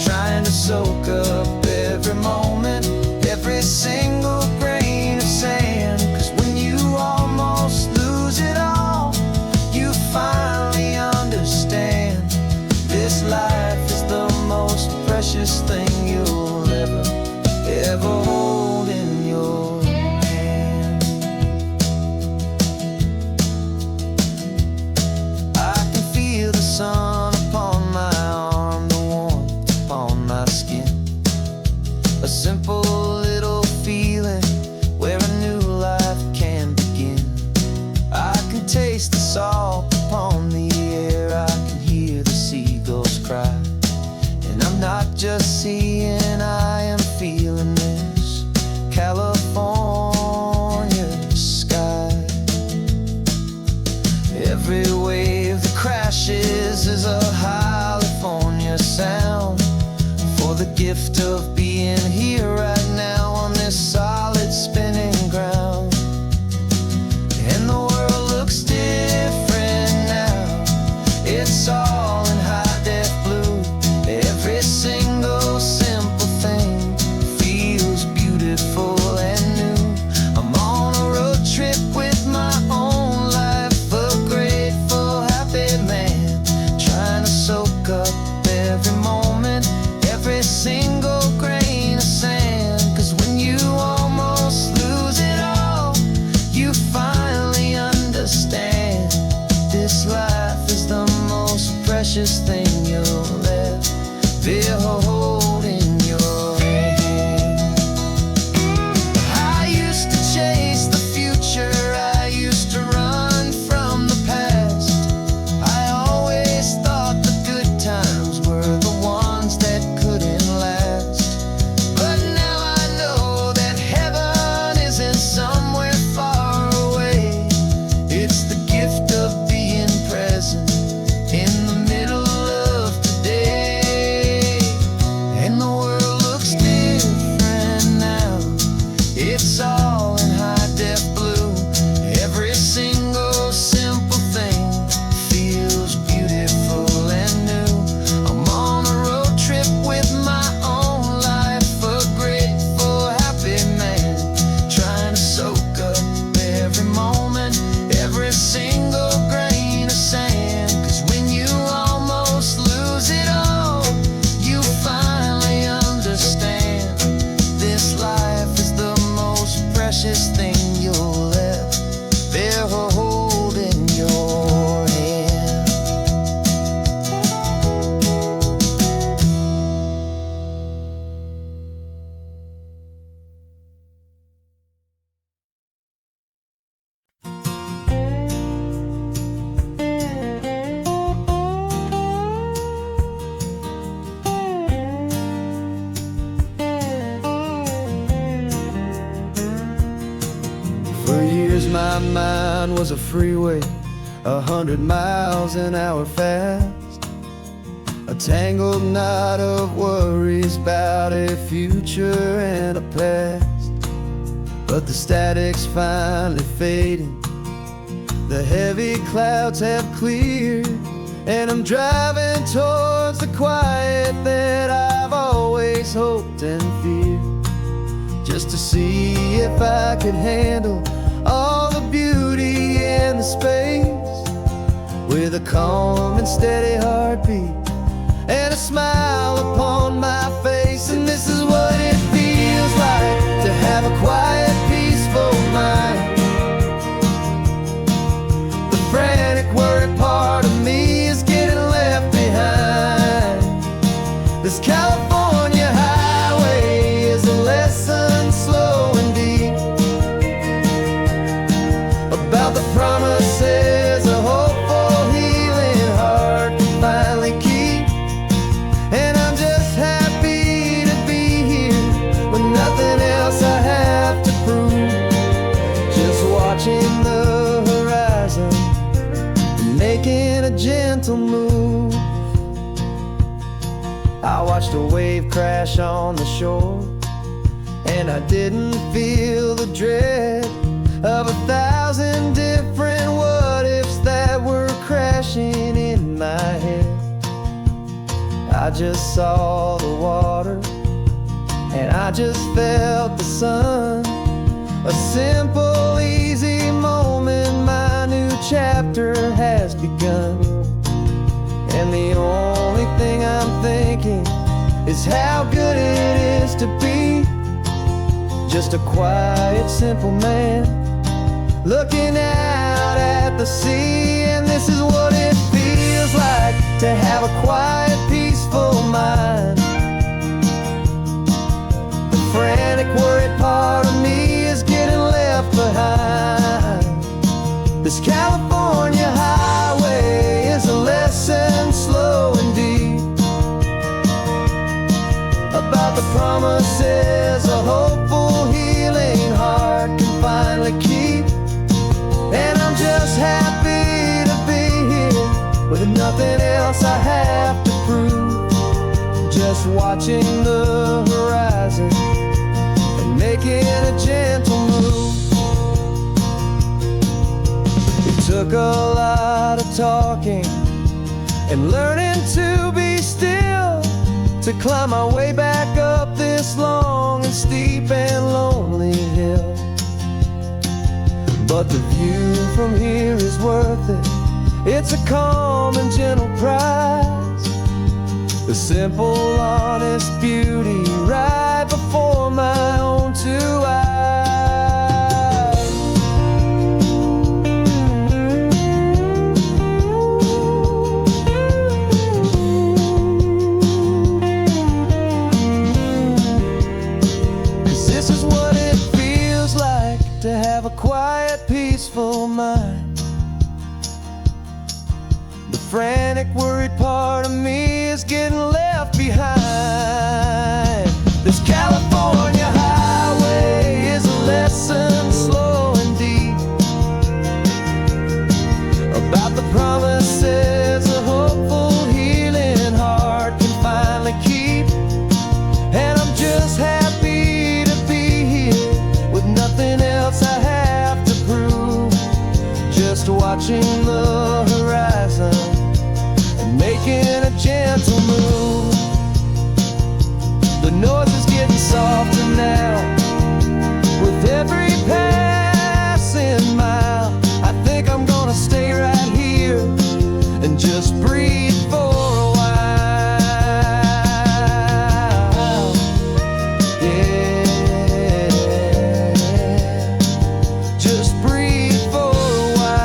trying to soak up every moment, every single grain of sand. 'Cause when you almost lose it all, you finally understand this life is the most precious thing see, and I am feeling this California sky. Every wave that crashes is a California sound, for the gift of being here right now on this solid spinning ground. And the world looks different now, it's all in high-def blue. Every single simple thing feels beautiful and new. I'm on a road trip with my own life, a grateful, happy man, trying to soak up every moment, every single grain of sand. 'Cause when you almost lose it all, you finally understand this life is the most precious thing you'll ever hold in your hand. I used to chase the future, I used to run from the past. I always thought the good times were the ones that couldn't last. But now I know that heaven isn't somewhere far away. It's the gift of being present in the middle of today. And the world looks different now, it's all in high-def blue. Every single simple thing feels beautiful and new. I'm on a road trip with my own life, a grateful, happy man, trying to soak up every moment, every single grain of sand. 'Cause when you almost lose it all, you finally understand this life is the most precious thing you'll ever hold in your hand. For years my mind was a freeway, 100 miles an hour fast, a tangled knot of worries about a future and a past. But the static's finally fading, the heavy clouds have cleared, and I'm driving towards the quiet that I've always hoped and feared, just to see if I could handle all the beauty and the space, with a calm and steady heartbeat and a smile upon my face. And this is what it feels like to have a quiet, peaceful mind. The frantic, worried part of me is getting left behind. This California highway is a lesson slow and deep about the promises a hopeful, healing heart can finally keep. And I'm just happy to be here with nothing else I have to prove, just watching the horizon and making a gentle move. I watched a wave crash on the shore, and I didn't feel the dread of 1,000 different what-ifs that were crashing in my head. I just saw the water, and I just felt the sun. A simple, easy moment, my new chapter has begun. And the only thing I'm thinking is how good it is to be just a quiet, simple man looking out at the sea. And this is what it feels like to have a quiet, peaceful mind. The frantic, worried part of me is getting left behind. This California highway is a lesson slow and deep with nothing else I have to prove. Just watching the horizon and making a gentle move. It took a lot of talking and learning to be still, to climb my way back up this long and steep and lonely hill. But the view from here is worth it. It's a calm and gentle prize, the simple, honest beauty right before my own two eyes. 'Cause this is what it feels like to have a quiet, peaceful mind. The frantic, worried part of me is getting left behind. This California highway is a lesson slow and deep about the promises a hopeful, healing heart can finally keep. And I'm just happy to be here with nothing else I have to prove. Just watching the horizon and making a gentle move. The noise is getting softer now with every passing mile. I think I'm gonna stay right here and just breathe for a while. Yeah, just breathe for a while.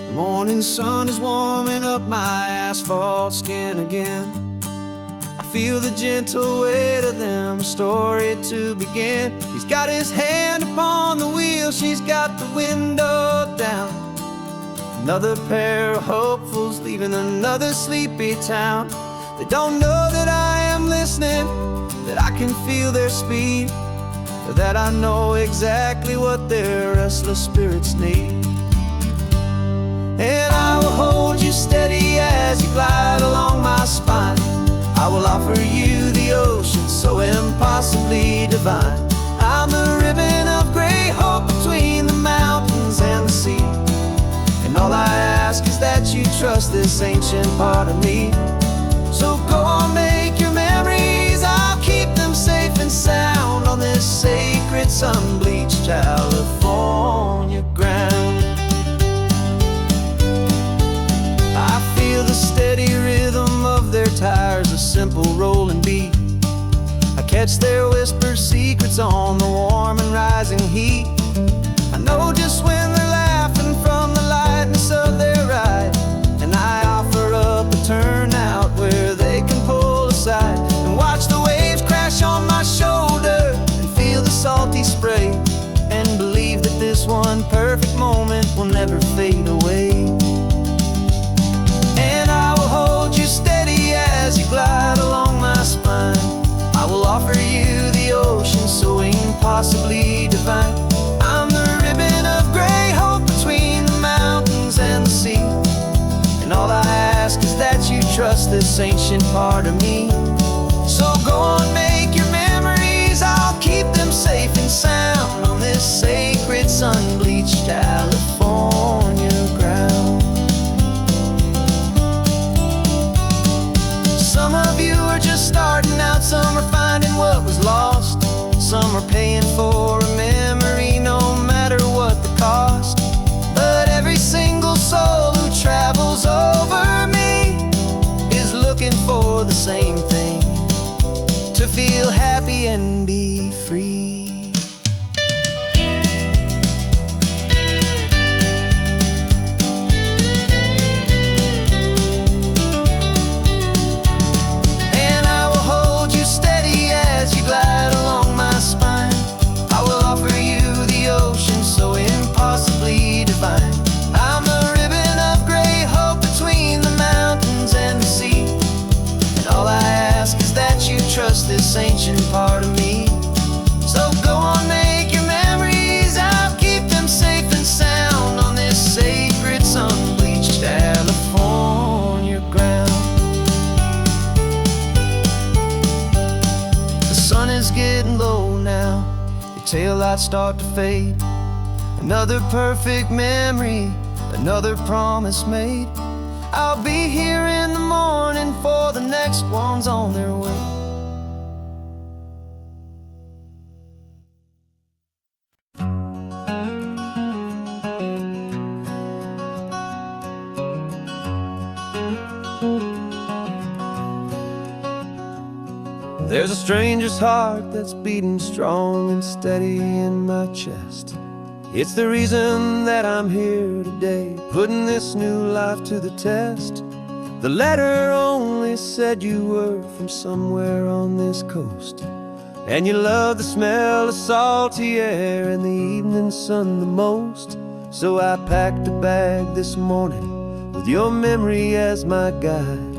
The morning sun is warming up my asphalt skin again. I feel the gentle weight of them, a story to begin. He's got his hand upon the wheel, she's got the window down. Another pair of hopefuls leaving another sleepy town. They don't know that I am listening, that I can feel their speed, or that I know exactly what their restless spirits need. And I will hold you steady as you glide along my spine. I will offer you the ocean so impossibly divine. I'm the ribbon of gray hope between the mountains and the sea. And all I ask is that you trust this ancient part of me. So go on, make your memories, I'll keep them safe and sound on this sacred sun-bleached California ground. I feel the steady rhythm of their tires, a simple rolling beat. I catch their whispered secrets on the warm and rising heat. I know just when they're laughing from the lightness of their ride, and I offer up a turnout where they can pull aside and watch the waves crash on my shoulder and feel the salty spray, and believe that this one perfect moment will never fade away. Hold you steady as you glide along my spine. I will offer you the ocean so impossibly divine. I'm the ribbon of gray hope between the mountains and the sea. And all I ask is that you trust this ancient part of me. So go on, make your memories, I'll keep them safe and sound on this sacred sun-bleached California ground. Some of you are just starting out, some are finding what was lost. Some are paying for a memory no matter what the cost. But every single soul who travels over me is looking for the same thing, to feel happy and be free. this ancient part of me. So go on, make your memories, I'll keep them safe and sound on this sacred sun-bleached California ground. The sun is getting low now, your taillights start to fade. Another perfect memory, another promise made. I'll be here in the morning for the next ones on their way. There's a stranger's heart that's beating strong and steady in my chest. It's the reason that I'm here today, putting this new life to the test. The letter only said you were from somewhere on this coast, and you love the smell of salty air and the evening sun the most. So I packed a bag this morning with your memory as my guide,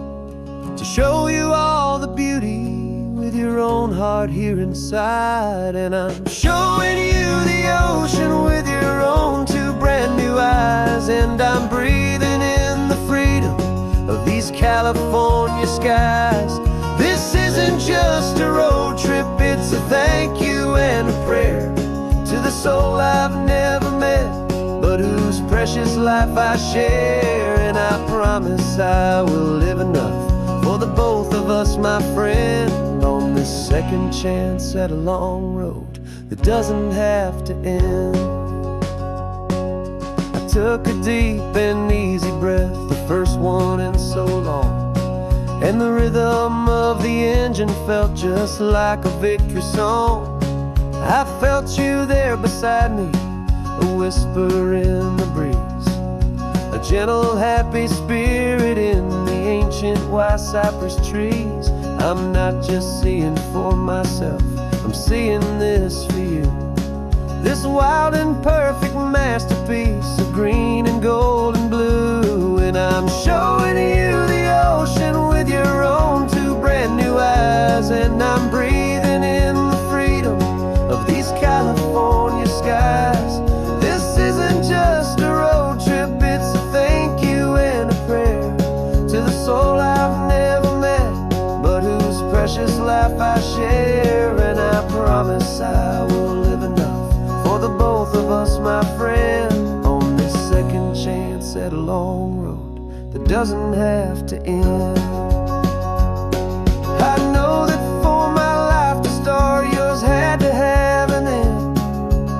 to show you all the beauty with your own heart here inside. And I'm showing you the ocean with your own two brand new eyes, and I'm breathing in the freedom of these California skies. This isn't just a road trip, it's a thank you and a prayer to the soul I've never met, but whose precious life I share. And I promise I will live enough for the both of us, my friend, on this second chance at a long road that doesn't have to end. I took a deep and easy breath, the first one in so long, and the rhythm of the engine felt just like a victory song. I felt you there beside me, a whisper in the breeze, a gentle happy spirit in the ancient white cypress trees. I'm not just seeing for myself, I'm seeing this for you, this wild and perfect masterpiece of green and gold and blue. And I'm showing you the ocean with your own two brand new eyes, and I'm breathing in the freedom of these California skies. This isn't just a road trip, it's a thank you and a prayer to the soul I've never met, but whose precious life I share. And I promise I will live enough for the both of us, my friend, on this second chance at a long road that doesn't have to end. I know that for my life to start, yours had to have an end.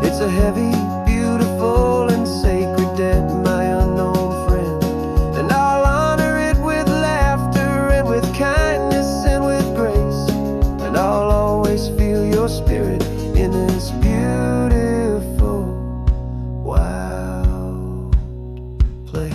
It's a heavy, beautiful, and sacred debt, my unknown friend, and I'll honor it with laughter and with kindness and with grace, and I'll always feel your spirit in this beautiful, wild place.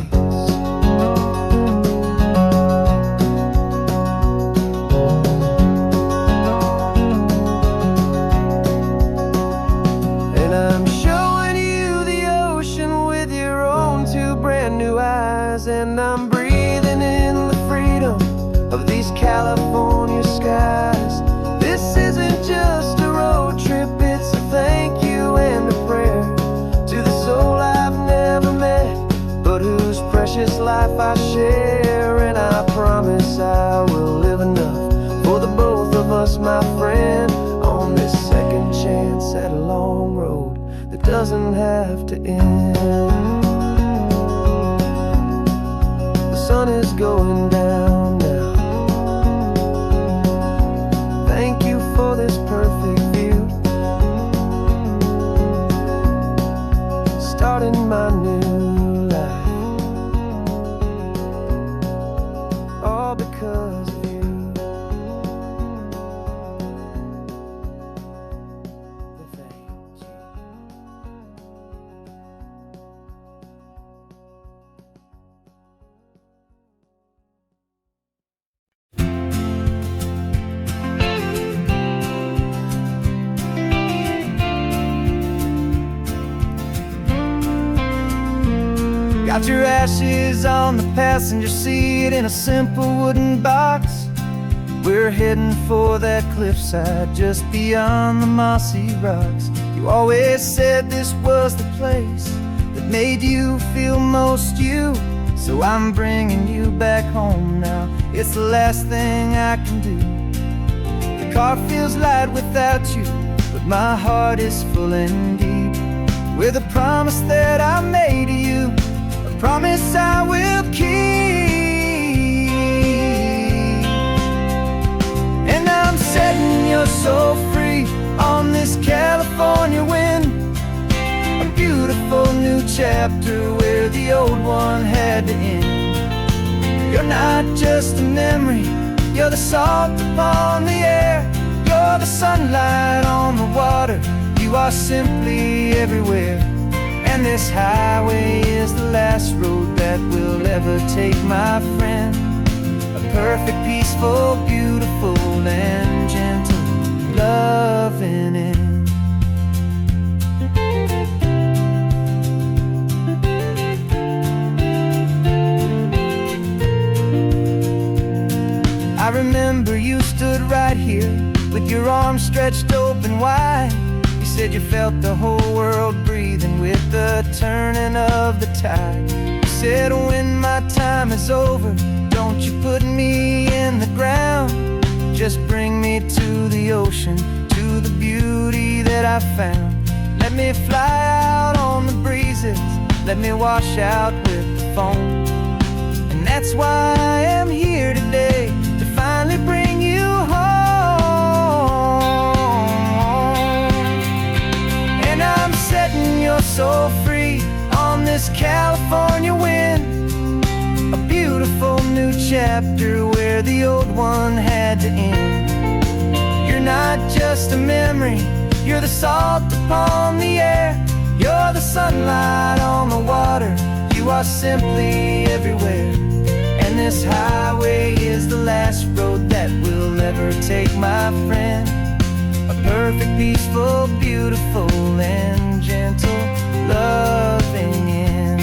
And I'm showing you the ocean with your own two brand new eyes, and I'm breathing in the freedom of these California skies. This isn't just a road trip, it's a thank you and a prayer to the soul I've never met, but whose precious life I share. And I promise I will live enough for the both of us, my friend, on this second chance at a long road that doesn't have to end. The sun is going down now. Thank you for this perfect view, starting my new life, all because of you. Thank you. Got your ashes on the passenger seat in a simple wooden box. We're heading for that cliffside just beyond the mossy rocks. You always said this was the place that made you feel most you. So I'm bringing you back home now. It's the last thing I can do. The car feels light without you, but my heart is full and deep with a promise that I made to you, a promise I will keep. And I'm setting your soul free on this California wind, a beautiful new chapter where the old one had to end. You're not just a memory, you're the salt upon the air, you're the sunlight on the water, you are simply everywhere. And this highway is the last road that we'll ever take, my friend. A perfect, peaceful, beautiful, and gentle, loving end. I remember you stood right here with your arms stretched open wide. You said you felt the whole world breathing with the turning of the tide. You said when my time is over, don't you put me in the ground, just bring me to the ocean, to the beauty that I found. Let me fly out on the breezes, let me wash out with the foam. And that's why I am here today, to finally bring you home. And I'm setting your soul free on this California wind, a beautiful new chapter where the old one had to end. You're not just a memory, you're the salt upon the air, you're the sunlight on the water, you are simply everywhere. And this highway is the last road that we'll ever take, my friend. A perfect, peaceful, beautiful, and gentle, loving end.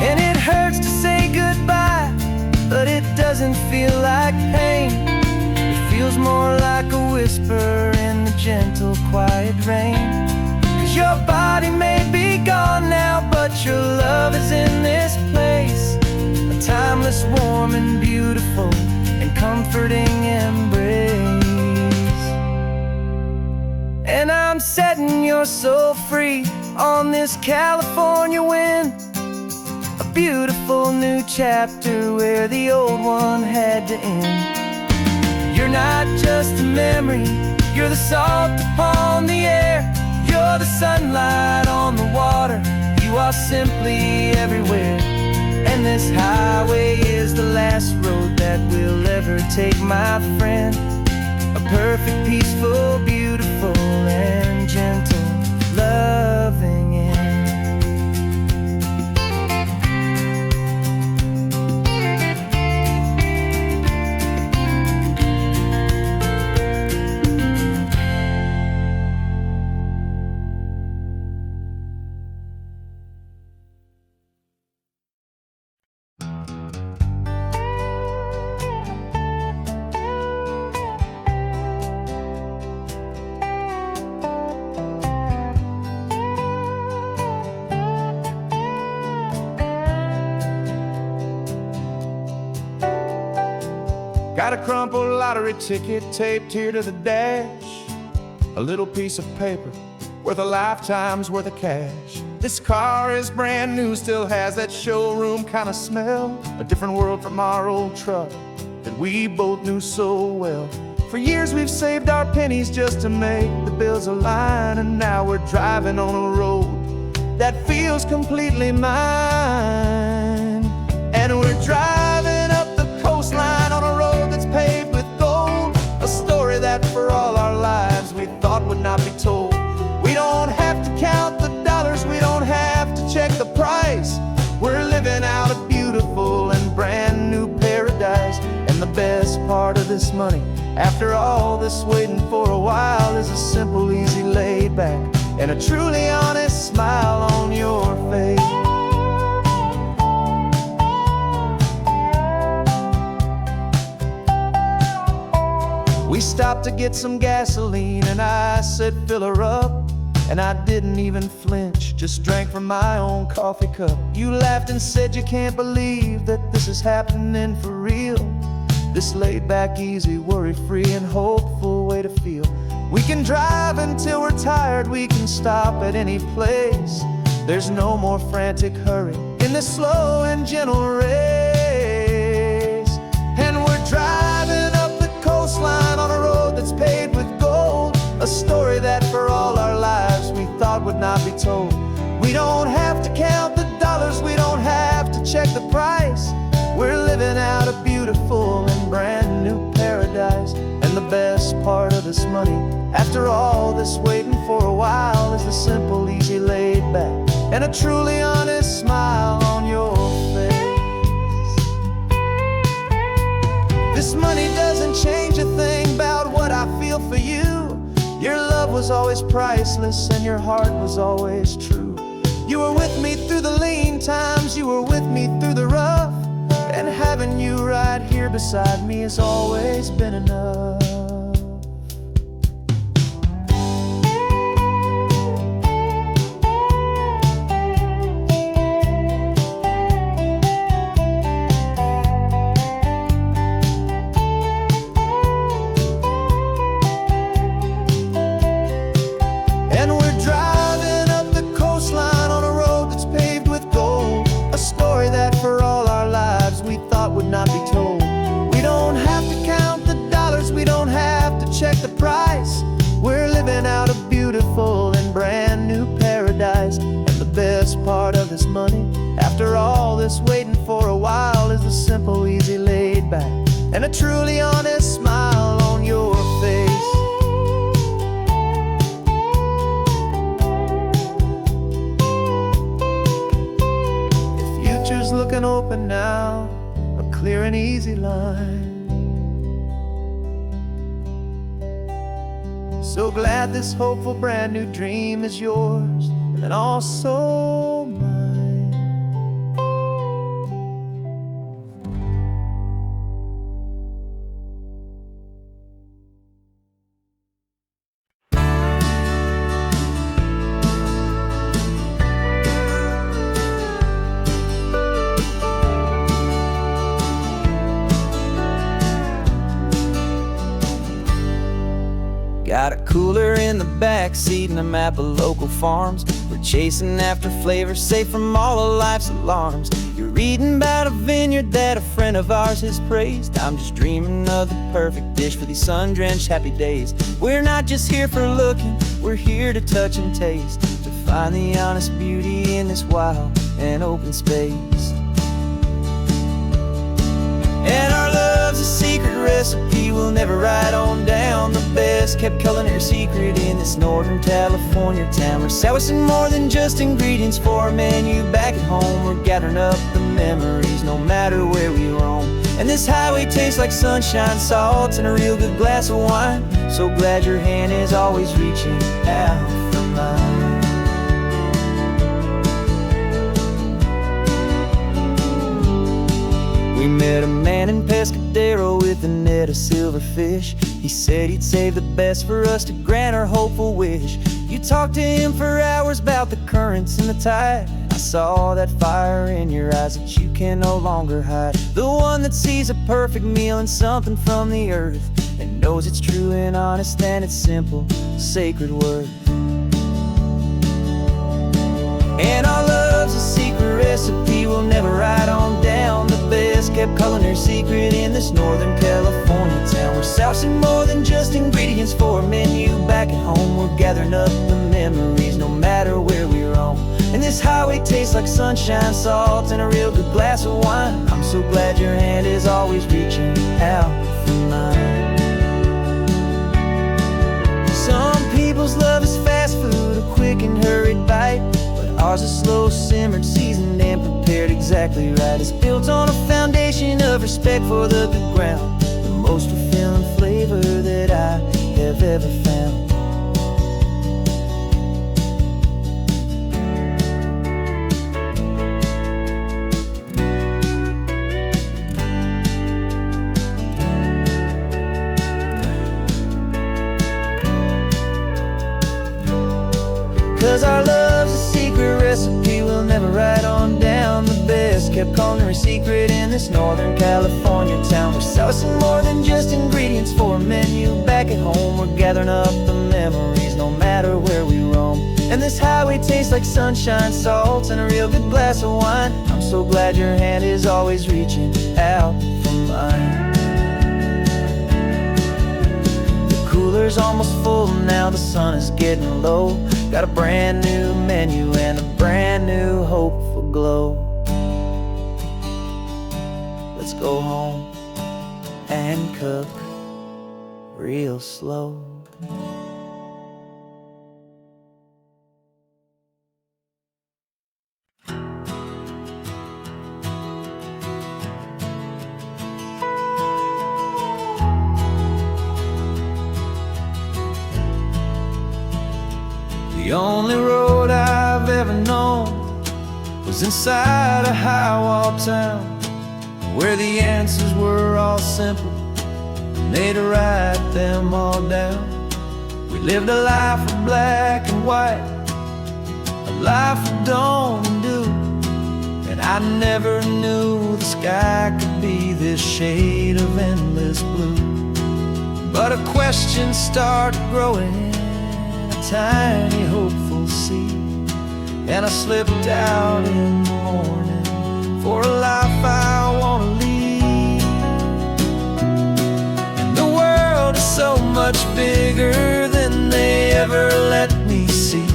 And it hurts to say goodbye, but it doesn't feel like pain. It feels more like a whisper in the gentle, quiet rain. 'Cause your body may be gone now, but your love is in this place, a timeless, warm, and beautiful, and comforting embrace. And I'm setting your soul free on this California wind, a beautiful new chapter where the old one had to end. You're not just a memory, you're the salt upon the air, you're the sunlight on the water, you are simply everywhere. And this highway is the last road that we'll ever take, my friend. A perfect, peaceful, beautiful, and gentle, loving end. Got a crumpled lottery ticket taped here to the dash, a little piece of paper worth a lifetime's worth of cash. This car is brand new, still has that showroom kind of smell, a different world from our old truck that we both knew so well. For years we've saved our pennies just to make the bills align, and now we're driving on a road that feels completely mine. And we're driving up the coastline on a road that's paved with gold, a story that for all our lives we thought would not be told. We don't have to count the dollars, we don't have to check the price. We're living out a beautiful and brand new paradise. And the best part of this money, after all this waiting for a while, is a simple, easy, laid back, and a truly honest smile on your face. We stopped to get some gasoline and I said, fill her up. And I didn't even flinch, just drank from my own coffee cup. You laughed and said you can't believe that this is happening for real. This laid back, easy, worry-free and hopeful way to feel. We can drive until we're tired, we can stop at any place. There's no more frantic hurry in this slow and gentle race. And we're driving up the coastline on a road that's paved with gold. A story that for all our lives we thought would not be told. We don't have to count the dollars, we don't have to check the price. We're living out a beautiful and brand new paradise. And the best part of this money, after all this waiting for a while, is the simple, easy, laid back, and a truly honest smile on your face. This money doesn't change a thing about what I feel for you. Your love was always priceless and your heart was always true. You were with me through the lean times, you were with me through the rough. And having you right here beside me has always been enough. And we're driving up the coastline on a road that's paved with gold. A story that for all our lives we thought would not be told. We don't have to count the dollars, we don't have to check the price. We're living out a beautiful and brand new paradise. And the best part of this money, after all this waiting for a while, is the simple, easy, laid back, and a truly honest smile on your face. Looking open now, a clear and easy line. So glad this hopeful brand new dream is yours and also mine. Got a cooler in the back seat and a map of local farms. We're chasing after flavor safe from all of life's alarms. You're reading about a vineyard that a friend of ours has praised. I'm just dreaming of the perfect dish for these sun-drenched happy days. We're not just here for looking, we're here to touch and taste, to find the honest beauty in this wild and open space. And our love's a secret recipe we'll never write on down. The best kept culinary secret in this Northern California town. We're sourcing more than just ingredients for a menu back at home. We're gathering up the memories no matter where we roam. And this highway tastes like sunshine, salt, and a real good glass of wine. So glad your hand is always reaching out for mine. We met a man in Pescadero with a net of silverfish. He said he'd save the best for us to grant our hopeful wish. You talked to him for hours about the currents and the tide. I saw that fire in your eyes that you can no longer hide. The one that sees a perfect meal in something from the earth, and knows it's true and honest and it's simple, sacred worth. And our love's a secret recipe we'll never write on down. The best kept culinary secret in this Northern California town. We're sourcing more than just ingredients for a menu back at home. We're gathering up the memories no matter where we roam. And this highway tastes like sunshine, salt, and a real good glass of wine. I'm so glad your hand is always reaching out for mine. Some people's love is fast food, a quick and hurried bite. Ours is slow simmered, seasoned and prepared exactly right. It's built on a foundation of respect for the good ground. The most fulfilling flavor that I have ever found. 'cause our love's a secret recipe we'll never write on down. The best kept culinary secret in this Northern California town. We're sourcing more than just ingredients for a menu. Back at home we're gathering up the memories, no matter where we roam. And this highway tastes like sunshine, salt, and a real good glass of wine. I'm so glad your hand is always reaching out for mine. Cooler's almost full now, the sun is getting low. Got a brand new menu and a brand new hopeful glow. Let's go home and cook real slow. The only road I've ever known was inside a high-wall town, where the answers were all simple and they'd write them all down. We lived a life of black and white, a life of dawn and dew, and I never knew the sky could be this shade of endless blue. But a question started growing, tiny hopeful seed, and I slipped out in the morning for a life I want to lead. And the world is so much bigger than they ever let me see,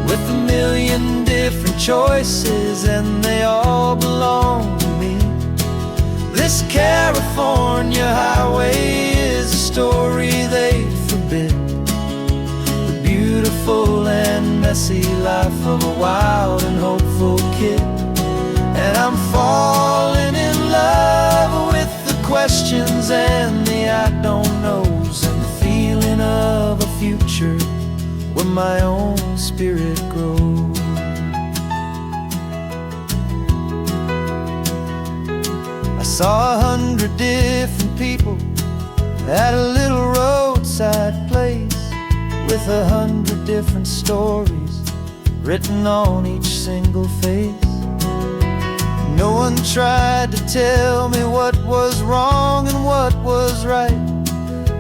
with a million different choices and they all belong to me. This California highway is a story they forbid, beautiful and messy life of a wild and hopeful kid. And I'm falling in love with the questions and the I don't knows, and the feeling of a future where my own spirit grows. I saw 100 different people at a little roadside place, with 100 different stories written on each single face. No one tried to tell me what was wrong and what was right.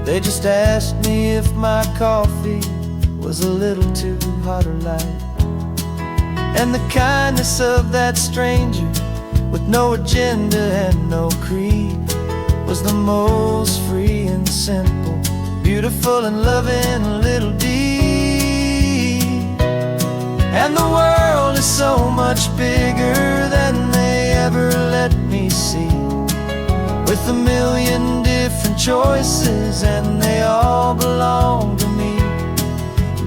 They just asked me if my coffee was a little too hot or light. And the kindness of that stranger, with no agenda and no creed, was the most free and simple, beautiful and loving little deed. And the world is so much bigger than they ever let me see, with a million different choices and they all belong to me.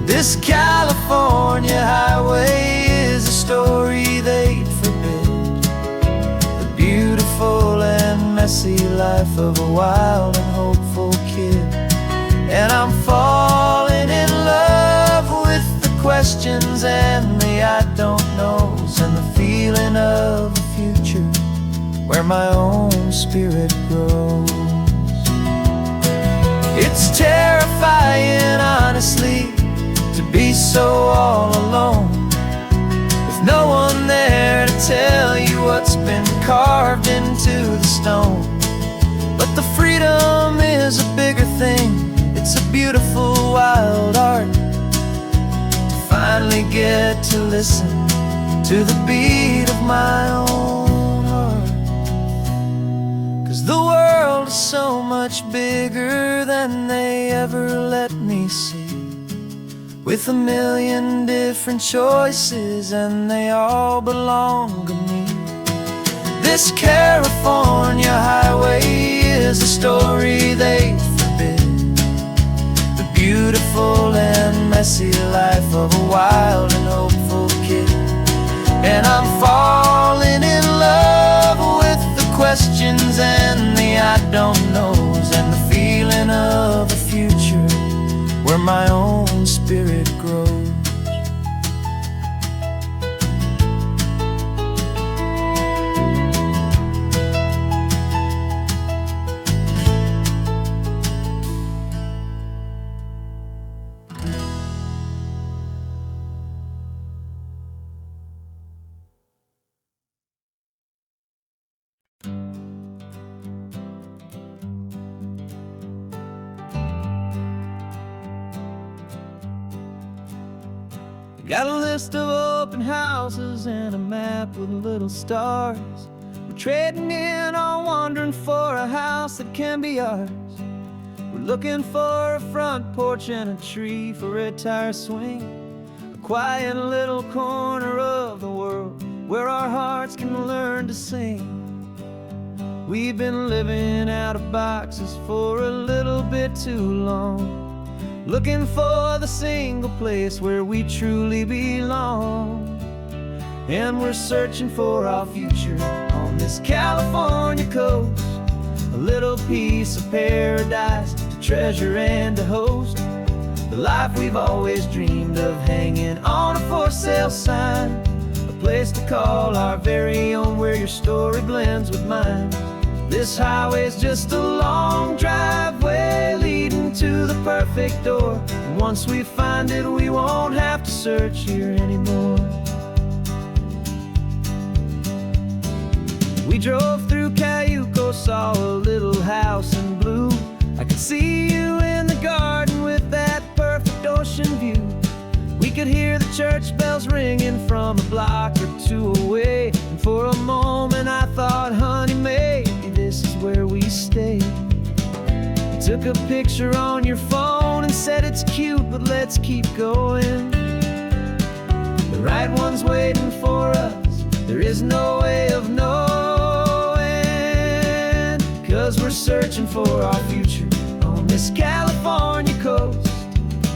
This California highway is a story they'd forbid, the beautiful and messy life of a wild and hopeful kid. And I'm falling in love with the questions and the I don't knows, and the feeling of a future where my own spirit grows. It's terrifying, honestly, to be so all alone, with no one there to tell you what's been carved into the stone. But the freedom is a bigger thing. It's a beautiful wild art to finally get to listen to the beat of my own heart. 'Cause the world is so much bigger than they ever let me see, with a million different choices and they all belong to me. This California highway is a story they forbid, beautiful and messy life of a wild and hopeful kid. And I'm falling in love with the questions and the I don't knows, and the feeling of a future where my own spirit grows. Got a list of open houses and a map with little stars. We're trading in on wandering for a house that can be ours. We're looking for a front porch and a tree for a tire swing, a quiet little corner of the world where our hearts can learn to sing. We've been living out of boxes for a little bit too long, looking for the single place where we truly belong. And we're searching for our future on this California coast, a little piece of paradise to treasure and to host, the life we've always dreamed of hanging on a for sale sign, a place to call our very own where your story blends with mine. This highway's just a long driveway leading to the perfect door, and once we find it we won't have to search here anymore. We drove through Cayuco, saw a little house in blue. I could see you in the garden with that perfect ocean view. We could hear the church bells ringing from a block or two away, and for a moment I thought, honey, maybe this is where we stay. You took a picture on your phone and said it's cute, but let's keep going. The right one's waiting for us, there is no way of knowing, 'cause we're searching for our future on this California coast,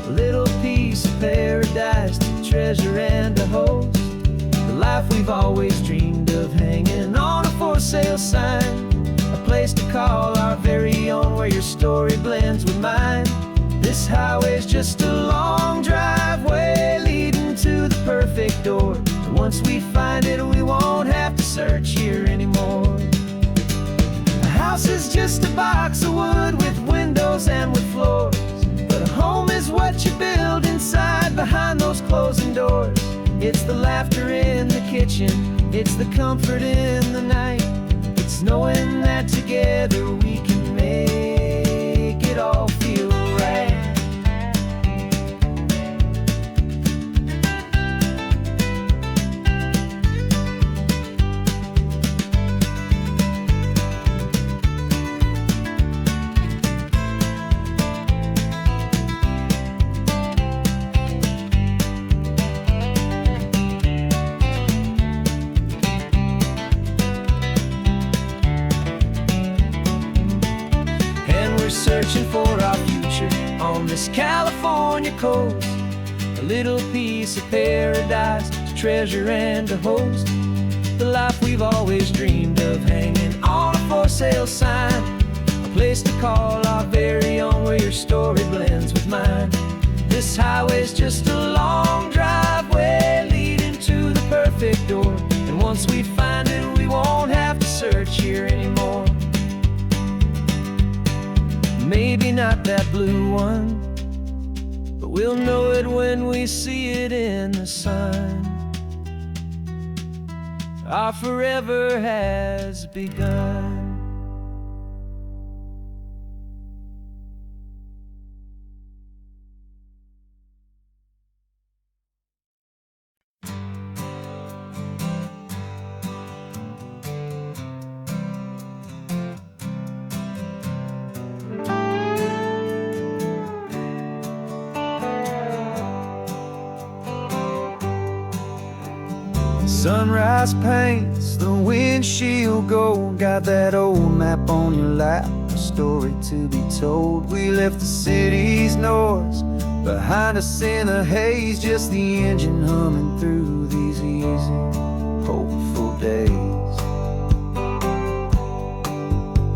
a little piece of paradise to treasure and to host, the life we've always dreamed of hanging on a for sale sign, a place to call our very own where your story blends with mine. This highway's just a long driveway leading to the perfect door, and once we find it we won't have to search here anymore. A house is just a box of wood with windows and with floors, but a home is what you build inside behind those closing doors. It's the laughter in the kitchen, it's the comfort in the night, it's knowing that together we can make it all feel right. Searching for our future on this California coast, a little piece of paradise to treasure and to host, the life we've always dreamed of hanging on a for sale sign, a place to call our very own where your story blends with mine. This highway's just a long driveway leading to the perfect door, and once we find it we won't have to search here anymore. Maybe not that blue one, but we'll know it when we see it in the sun. Our forever has begun. Sunrise paints the windshield gold, got that old map on your lap, a story to be told. We left the city's noise behind us in the haze, just the engine humming through these easy, hopeful days.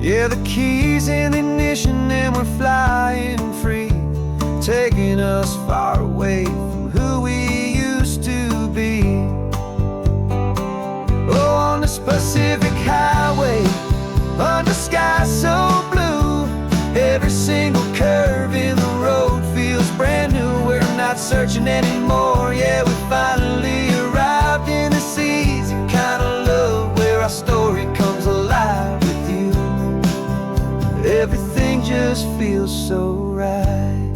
Yeah, the keys in the ignition and we're flying free, taking us far away from who we used to be. Oh, on this Pacific highway, under sky so blue, every single curve in the road feels brand new. We're not searching anymore, yeah, we finally arrived in this easy kind of love where our story comes alive with you. Everything just feels so right.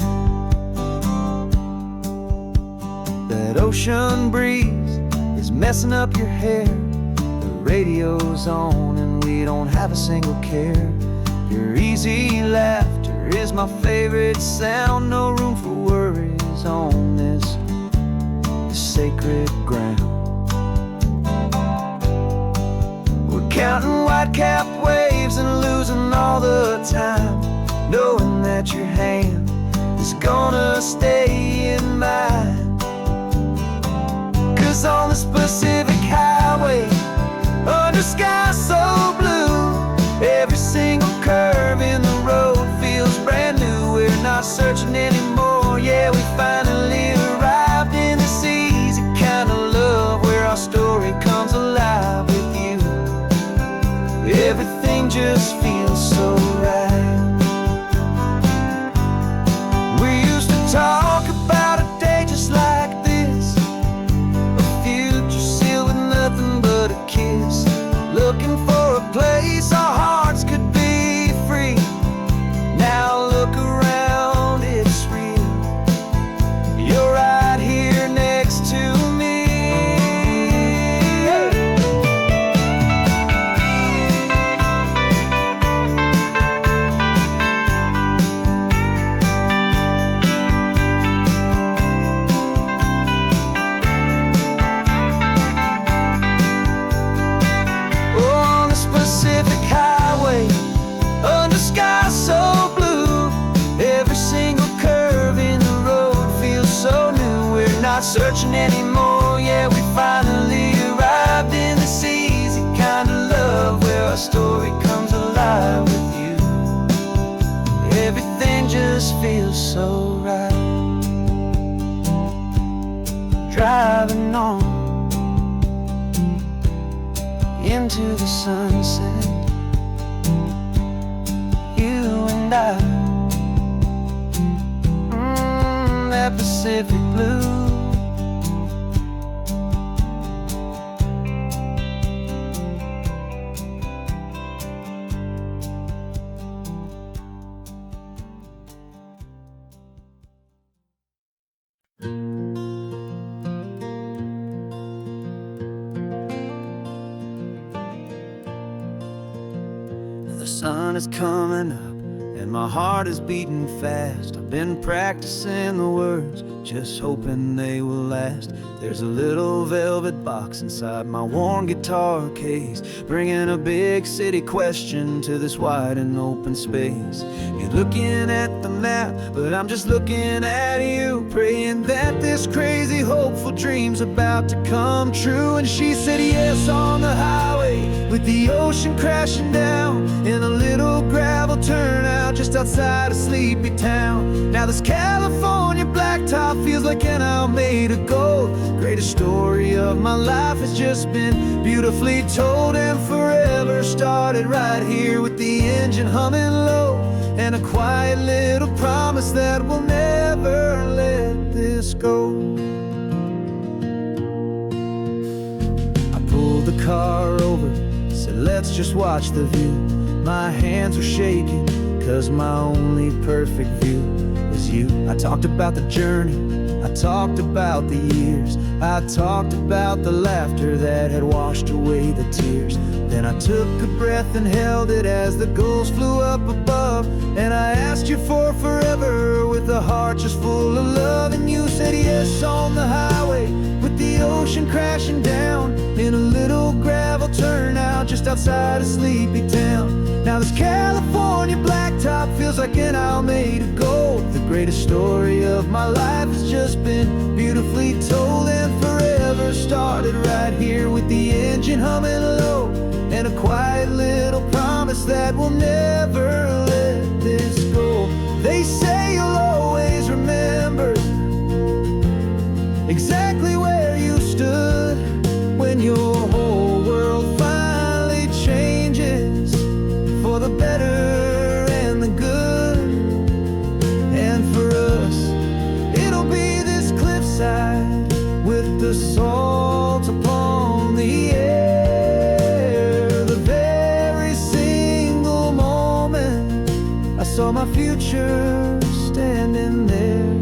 That ocean ocean breeze is messing up your hair. The radio's on and we don't have a single care. Your easy laughter is my favorite sound. No room for worries on this sacred ground. We're counting white-capped waves and losing all the time, knowing that your hand is gonna stay in mine. 'Cause on this Pacific highway, under sky so blue, every single curve in the road feels brand new. We're not searching anymore, yeah, we finally arrived in this easy kind of love where our story comes alive with you. Everything just feels so right. We used to talk about a day just like this, a future sealed with nothing but a kiss, looking for a place our hearts could be free. Now look around, it's real. You're right here next to me. On this Pacific highway, under sky so blue, every single curve in the road feels so new. We're not searching anymore, yeah, we finally arrived in this easy kind of love where our story comes alive with you. Everything just feels so right. Driving on into the sunset, you and I, that Pacific blue. The sun is coming up and my heart is beating fast. I've been practicing the words, just hoping they will last. There's a little velvet box inside my worn guitar case, bringing a big city question to this wide and open space. You're looking at the map, but I'm just looking at you, praying that this crazy hopeful dream's about to come true. And she said yes on the highway, with the ocean crashing down in a little gravel turnout just outside a sleepy town. Now this California blacktop feels like an hour made of gold. Greatest story of my life has just been beautifully told, and forever started right here with the engine humming low, and a quiet little promise that we'll never let this go. I pulled the car over, said let's just watch the view. My hands were shaking, 'cause my only perfect view was you. I talked about the journey, I talked about the years, I talked about the laughter that had washed away the tears. Then I took a breath and held it as the gulls flew up above, and I asked you for forever with a heart just full of love. And you said yes on the highway, with the ocean crashing down in a little gravel turnout just outside a sleepy town. Now this California blacktop feels like an hour made of gold. The greatest story of my life has just been beautifully told, and forever started right here with the engine humming low, and a quiet little promise that we'll never let this go. They say you'll always remember exactly where you stood when your whole world finally changes for the better and the good. And for us, it'll be this cliffside with the salt upon the air. The very single moment I saw my future standing there.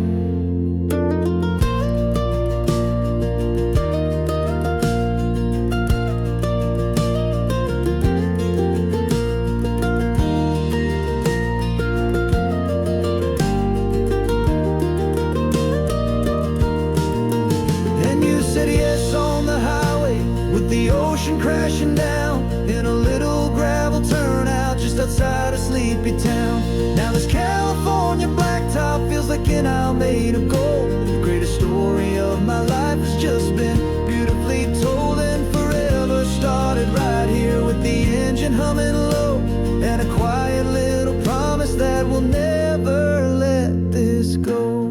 made of gold. The greatest story of my life has just been beautifully told, and forever started right here with the engine humming low, and a quiet little promise that we'll never let this go.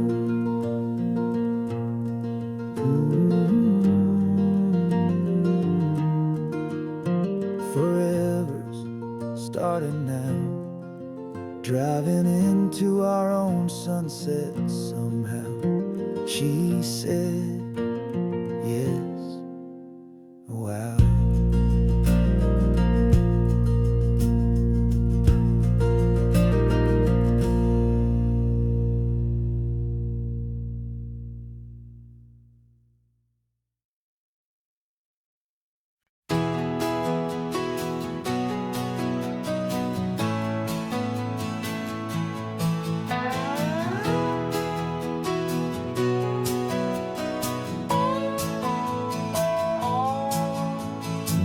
Forever's starting now, driving into our own sunset somehow. She said, yes, wow.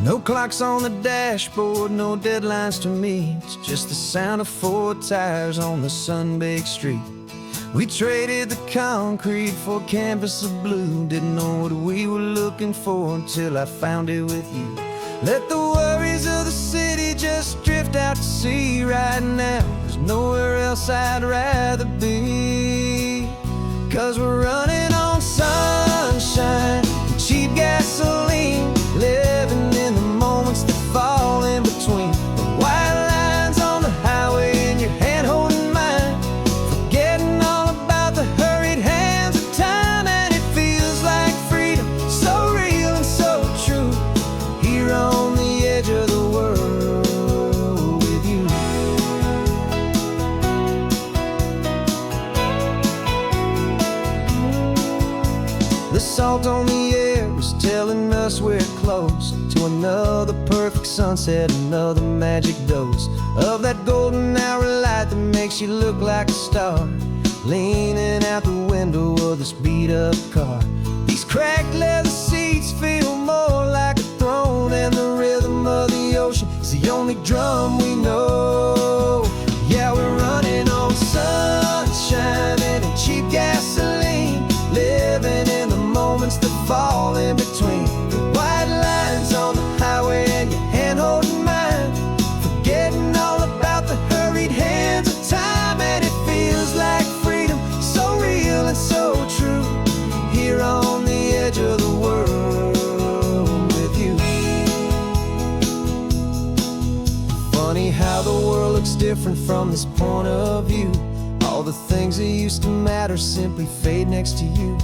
No clocks on the dashboard, no deadlines to meet. It's just the sound of 4 tires on the sun-baked street. We traded the concrete for a canvas of blue. Didn't know what we were looking for until I found it with you. Let the worries of the city just drift out to sea right now. There's nowhere else I'd rather be, 'cause we're running on sunshine and cheap gasoline, living in the moments that fall in between the white lines on the highway and your hand holding mine, forgetting all about the hurried hands of time. And it feels like freedom, so real and so true, here on the edge of the world with you. The salt on the air is telling us we're close to another perfect sunset, another magic dose of that golden hour light that makes you look like a star, leaning out the window of this beat-up car. These cracked leather seats feel more like a throne, and the rhythm of the ocean is the only drum we know. Yeah, we're running on sunshine and cheap gasoline, living in the moments that fall in between the white lines on the highway and your hand holding mine, forgetting all about the hurried hands of time. And it feels like freedom, so real and so true, here on the edge of the world with you. Funny how the world looks different from this point of view. All the things that used to matter simply fade next to you.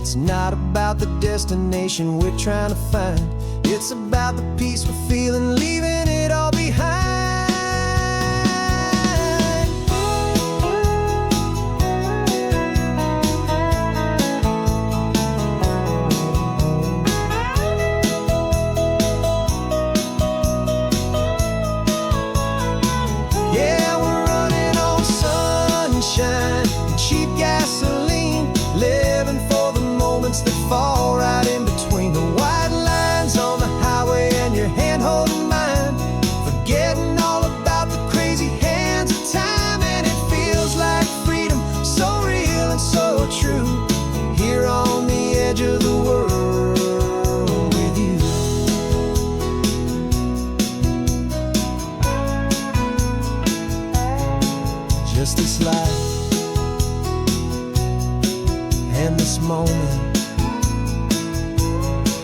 It's not about the destination we're trying to find, it's about the peace we're feeling, leaving it all behind. Yeah, we're running on sunshine and cheap gasoline, living for the moments that fall right in between the white lines on the highway and your hand holding mine, forgetting all about the crazy hands of time. And it feels like freedom, so real and so true, here on the edge of the world with you. Just this life and this moment,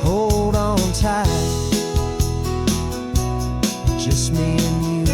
hold on tight, just me and you.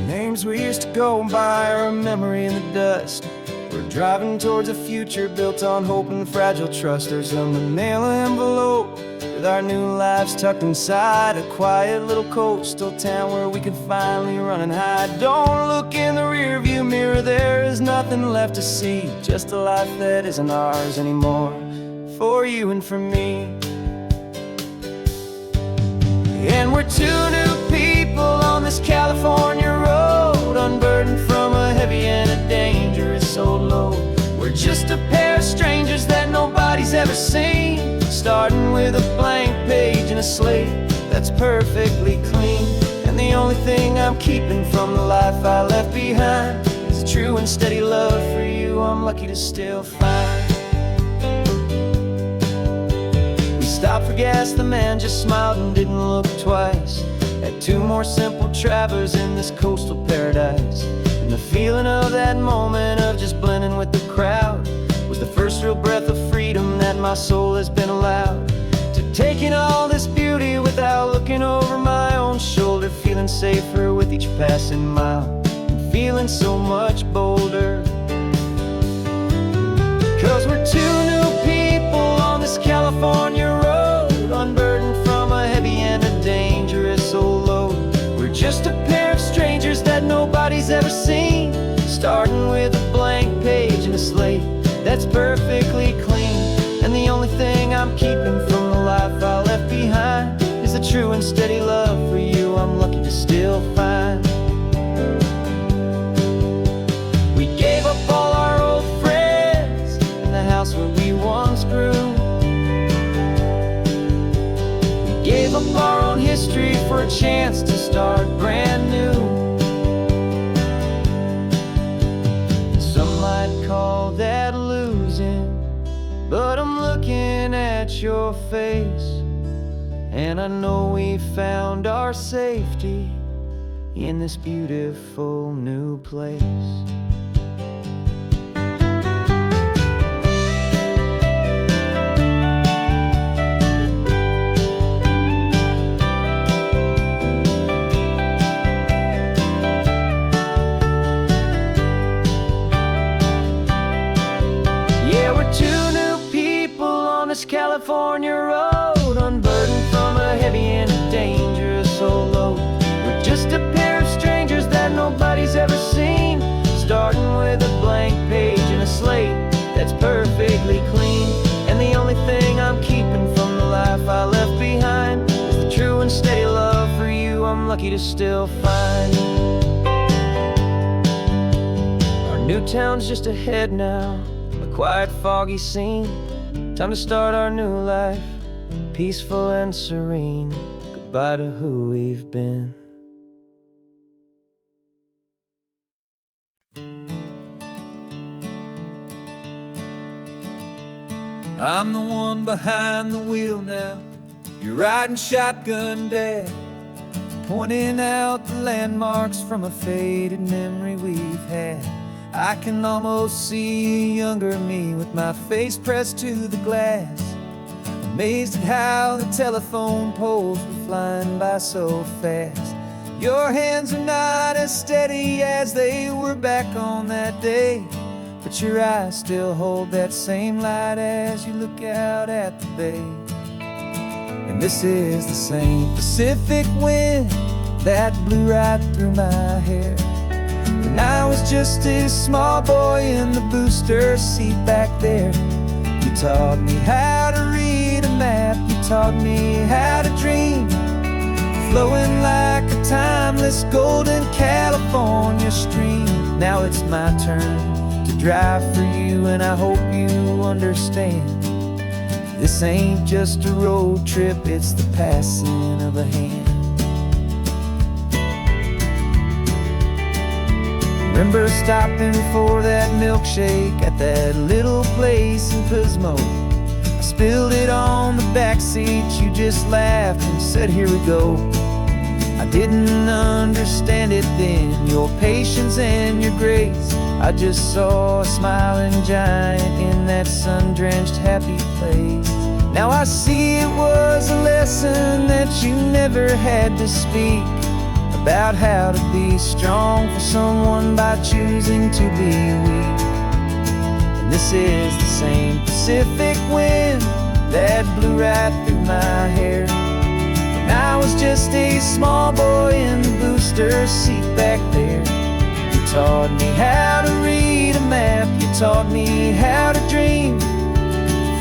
Names we used to go by are a memory in the dust. We're driving towards a future built on hope and fragile trust. There's a manila envelope with our new lives tucked inside, a quiet little coastal town where we could finally run and hide. Don't look in the rearview mirror, there is nothing left to see, just a life that isn't ours anymore, for you and for me. And we're two new people on this California road, unburdened just a pair of strangers that nobody's ever seen, starting with a blank page and a slate that's perfectly clean. And the only thing I'm keeping from the life I left behind is a true and steady love for you I'm lucky to still find. We stopped for gas, the man just smiled and didn't look twice. Had two more simple travelers in this coastal paradise. And the feeling of that moment of just blending with the crowd was the first real breath of freedom that my soul has been allowed to take in all this beauty without looking over my own shoulder, feeling safer with each passing mile and feeling so much bolder. 'Cause we're two new people on this California road, unburdened from a heavy and a dangerous old load. We're just a pair of strangers that nobody's ever seen, starting with a blank page and a slate that's perfectly clean. And the only thing I'm keeping from the life I left behind is a true and steady love for you I'm lucky to still find. We gave up all our old friends in the house where we once grew. We gave up our own history for a chance to start brand new. Some might call that losing, but I'm looking at your face, and I know we found our safety in this beautiful new place. Yeah, we're two new people on this California road, unburdened from a heavy and a dangerous old load. We're just a pair of strangers that nobody's ever seen, starting with a blank page and a slate that's perfectly clean. And the only thing I'm keeping from the life I left behind is the true and steady love for you I'm lucky to still find. Our new town's just ahead now, a quiet, foggy scene. Time to start our new life, peaceful and serene. Goodbye to who we've been. I'm the one behind the wheel now. You're riding shotgun, Dad, pointing out the landmarks from a faded memory we've had. I can almost see a younger me with my face pressed to the glass, amazed at how the telephone poles were flying by so fast. Your hands are not as steady as they were back on that day, but your eyes still hold that same light as you look out at the bay. And this is the same Pacific wind that blew right through my hair when I was just a small boy in the booster seat back there. You taught me how to read a map, you taught me how to dream, flowing like a timeless golden California stream. Now it's my turn to drive for you, and I hope you understand. This ain't just a road trip, it's the passing of a hand. Remember stopping for that milkshake at that little place in Pismo? I spilled it on the back seat, you just laughed and said, here we go. I didn't understand it then, your patience and your grace. I just saw a smiling giant in that sun-drenched happy place. Now I see it was a lesson that you never had to speak, about how to be strong for someone by choosing to be weak. And this is the same Pacific wind that blew right through my hair when I was just a small boy in the booster seat back there. You taught me how to read a map, you taught me how to dream,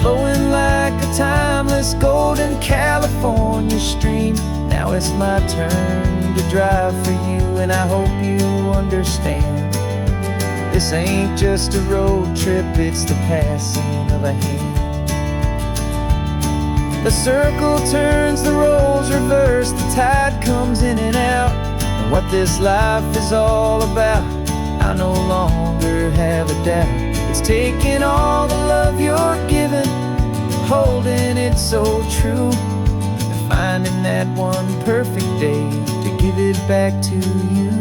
flowing like a timeless golden California stream. Now it's my turn to drive for you, and I hope you understand. This ain't just a road trip, it's the passing of a hand. The circle turns, the roles reverse, the tide comes in and out. And what this life is all about, I no longer have a doubt. It's taking all the love you're given, holding it so true, and finding that one perfect day to give it back to you.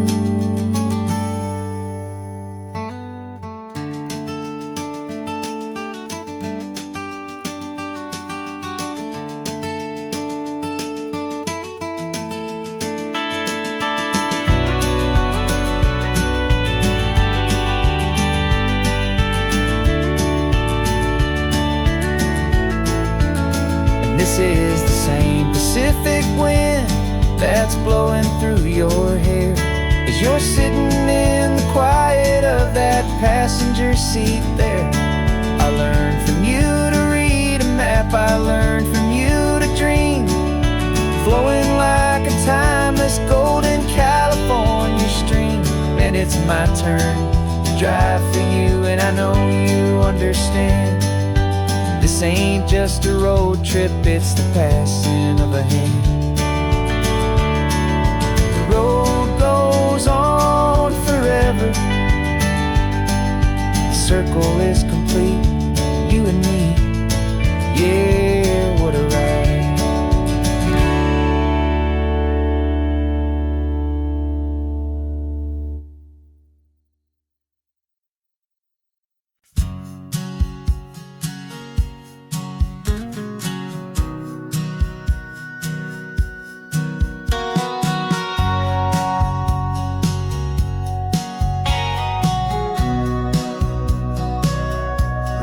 This is the same Pacific wind that's blowing through your hair as you're sitting in the quiet of that passenger seat there. I learned from you to read a map, I learned from you to dream, flowing like a timeless golden California stream. And it's my turn to drive for you, and I know you understand. This ain't just a road trip, it's the passing of a hand. The road goes on forever, the circle is complete, you and me, yeah, what a ride.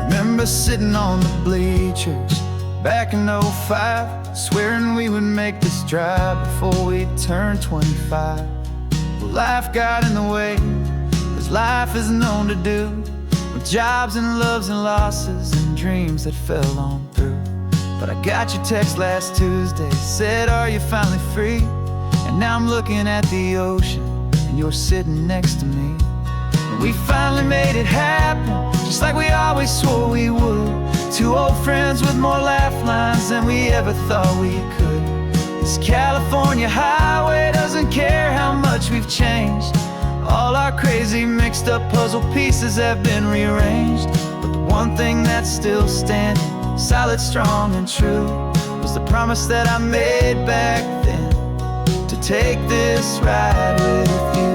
Remember sitting on the bleachers back in '05, swearing we would make this drive before we turned 25. Well, life got in the way, as life is known to do, with jobs and loves and losses and dreams that fell on through. But I got your text last Tuesday, said, are you finally free? And now I'm looking at the ocean, and you're sitting next to me. And we finally made it happen, just like we always swore we would. Two old friends with more laugh lines than we ever thought we could. This California highway doesn't care how much we've changed. All our crazy mixed up puzzle pieces have been rearranged. But the one thing that's still standing, solid, strong, and true, was the promise that I made back then, to take this ride with you.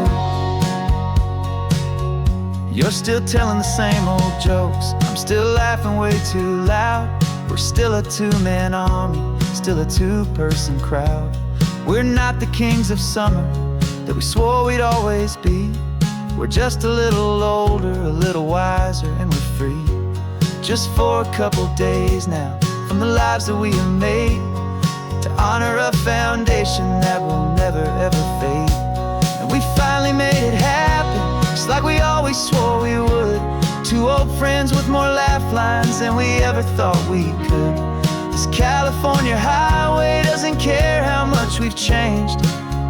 You're still telling the same old jokes, I'm still laughing way too loud. We're still a two-man army, still a two-person crowd. We're not the kings of summer that we swore we'd always be. We're just a little older, a little wiser, and we're free. Just for a couple days now, from the lives that we have made, to honor a foundation that will never ever fade. And we finally made it happen, just like we always swore we would. Two old friends with more laugh lines than we ever thought we could. This California highway doesn't care how much we've changed.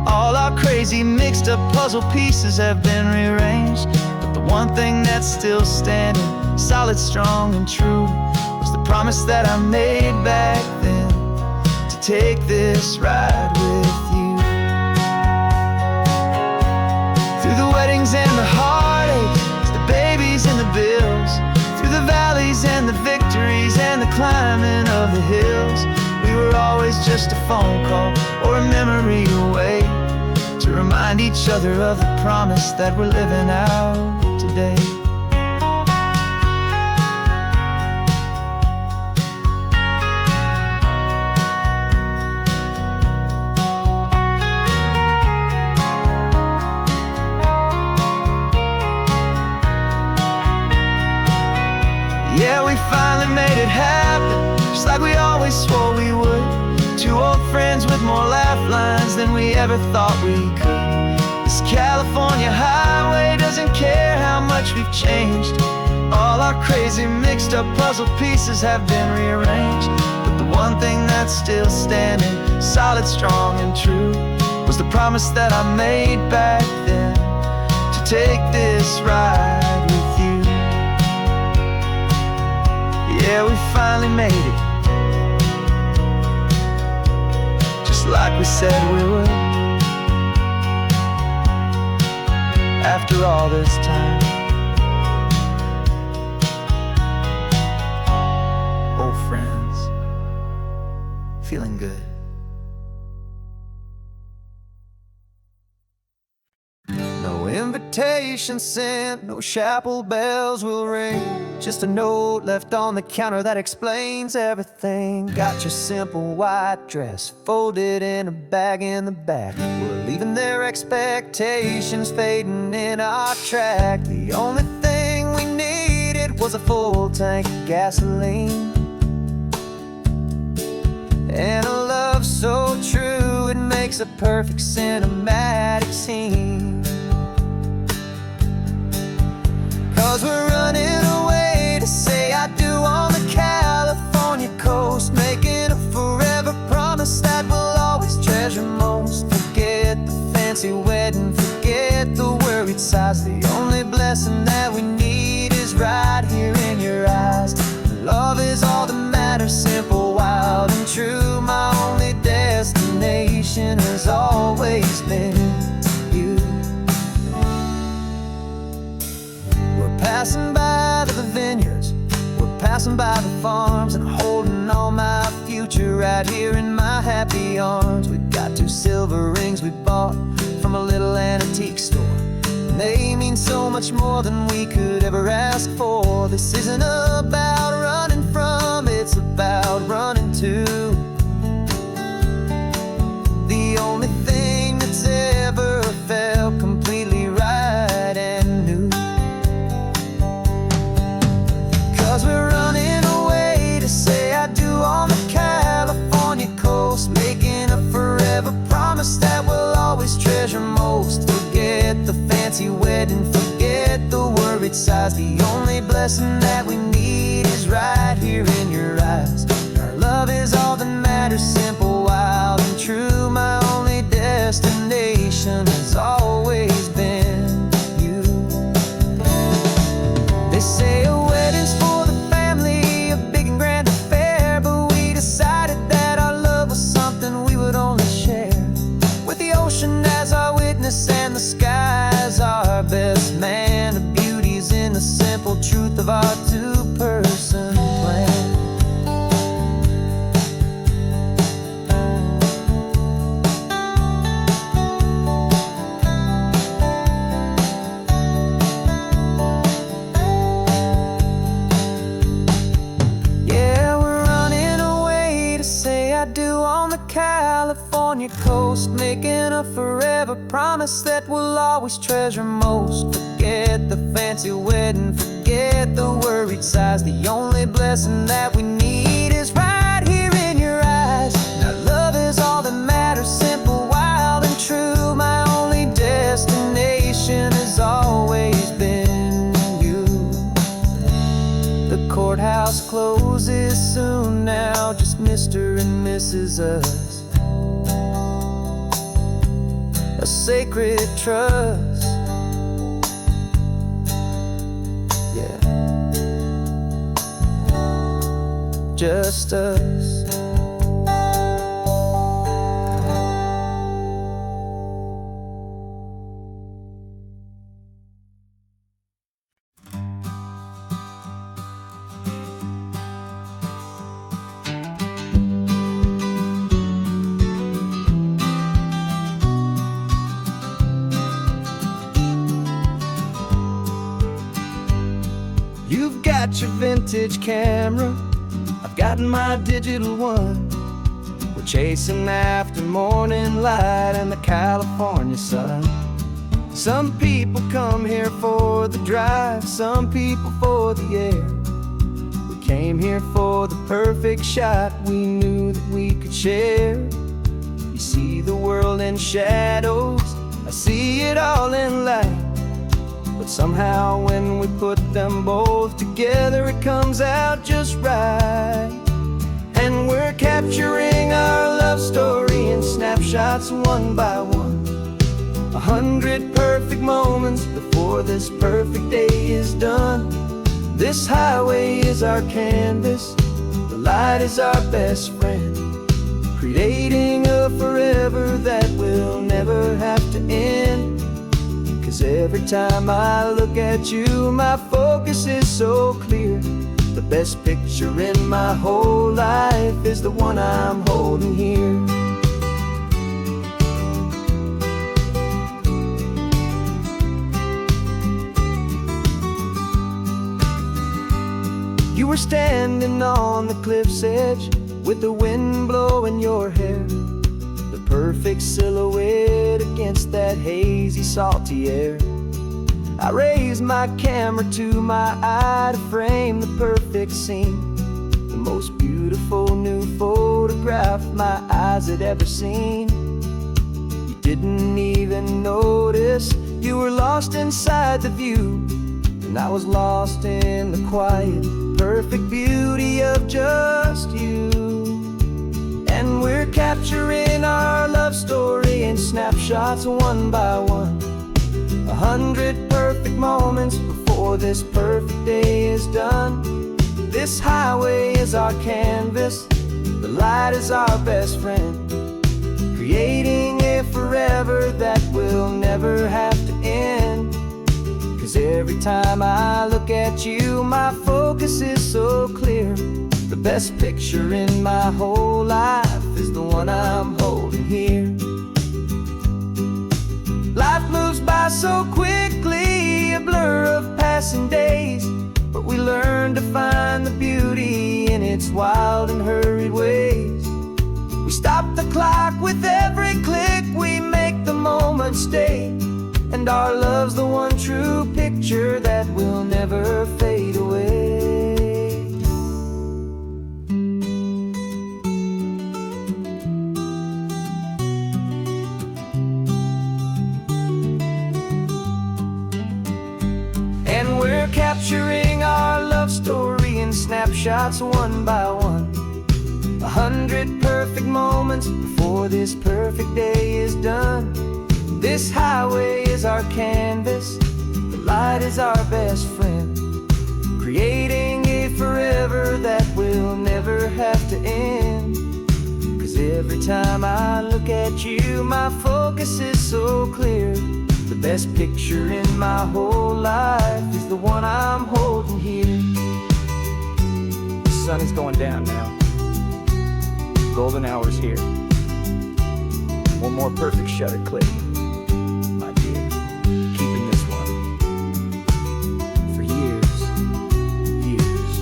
All our crazy mixed up puzzle pieces have been rearranged. But the one thing that's still standing, solid, strong, and true, was the promise that I made back then, to take this ride with you. Through the weddings and the heartaches, the babies and the bills, through the valleys and the victories and the climbing of the hills, we were always just a phone call or a memory away, to remind each other of the promise that we're living out today. Yeah, we finally made it happen, just like we always swore we would. Two old friends with more laugh lines than we ever thought we could. This California highway doesn't care how much we've changed. All our crazy mixed up puzzle pieces have been rearranged. But the one thing that's still standing, solid, strong, and true, was the promise that I made back then, to take this ride with you. finally made it, just like we said we would. After all this time, old friends, feeling good. No invitation sent, no chapel bells will ring, just a note left on the counter that explains everything. Got your simple white dress folded in a bag in the back. We're leaving their expectations fading in our track. The only thing we needed was a full tank of gasoline, and a love so true it makes a perfect cinematic scene. 'Cause we're running away to say I do on the California coast, making a forever promise that we'll always treasure most. Forget the fancy wedding, forget the worried sighs. The only blessing that we need is right here in your eyes. Love is all that matters, simple, wild, and true. My only destination has always been you. We're passing by the vineyards, we're passing by the farms, and holding all my future right here in my happy arms. We've got 2 silver rings we bought from a little antique store, and they mean so much more than we could ever ask for. This isn't about running from, it's about running to the only thing that's ever felt completely right and new. 'Cause we're running away to say I do on the California coast, making a forever promise that we'll always treasure most. Forget the fancy wedding, forget the worried sighs. The only blessing that we need is right here in your eyes. Our love is all that matters, simple, wild, and true. My only destination has always been you. They say a wedding's for the family, a big and grand affair, but we decided that our love was something we would only share with the ocean as our witness and the sky as our best man. The beauty's in the simple truth of our 2-person plan. Yeah, we're running away to say I do on the California coast, making a forever promise that we'll always treasure most. Forget the fancy wedding, forget the worried sighs. The only blessing that we need is right here in your eyes. Now love is all that matters, simple, wild, and true. My only destination has always been you. The courthouse closes soon now, just Mr. and Mrs. Us, a sacred trust. Yeah, just us. You've got your vintage camera, I've got my digital one. We're chasing after morning light and the California sun. Some people come here for the drive, some people for the air. We came here for the perfect shot we knew that we could share. You see the world in shadows, I see it all in light. But somehow when we put them both together, it comes out just right. And we're capturing our love story in snapshots one by one. 100 perfect moments before this perfect day is done. This highway is our canvas, the light is our best friend, creating a forever that will never have to end. 'Cause every time I look at you, my focus is so clear. The best picture in my whole life is the one I'm holding here. You were standing on the cliff's edge with the wind blowing your hair, the perfect silhouette against that hazy, salty air. I raised my camera to my eye to frame the perfect scene, the most beautiful new photograph my eyes had ever seen. You didn't even notice you were lost inside the view, and I was lost in the quiet, perfect beauty of just you. And we're capturing our love story in snapshots one by one, 100 perfect moments before this perfect day is done. This highway is our canvas, the light is our best friend, creating a forever that will never have to end. 'Cause every time I look at you, my focus is so clear. The best picture in my whole life is the one I'm holding here. Life moves by so quickly, a blur of passing days, but we learn to find the beauty in its wild and hurried ways. We stop the clock with every click, we make the moment stay, and our love's the one true picture that will never fade away. And we're capturing our love story in snapshots one by one, 100 perfect moments before this perfect day is done. This highway is our canvas, the light is our best friend, creating a forever that will never have to end. 'Cause every time I look at you, my focus is so clear. The best picture in my whole life is the one I'm holding here. The sun is going down now, golden hour's here. One more perfect shutter click, keeping this one for years, years.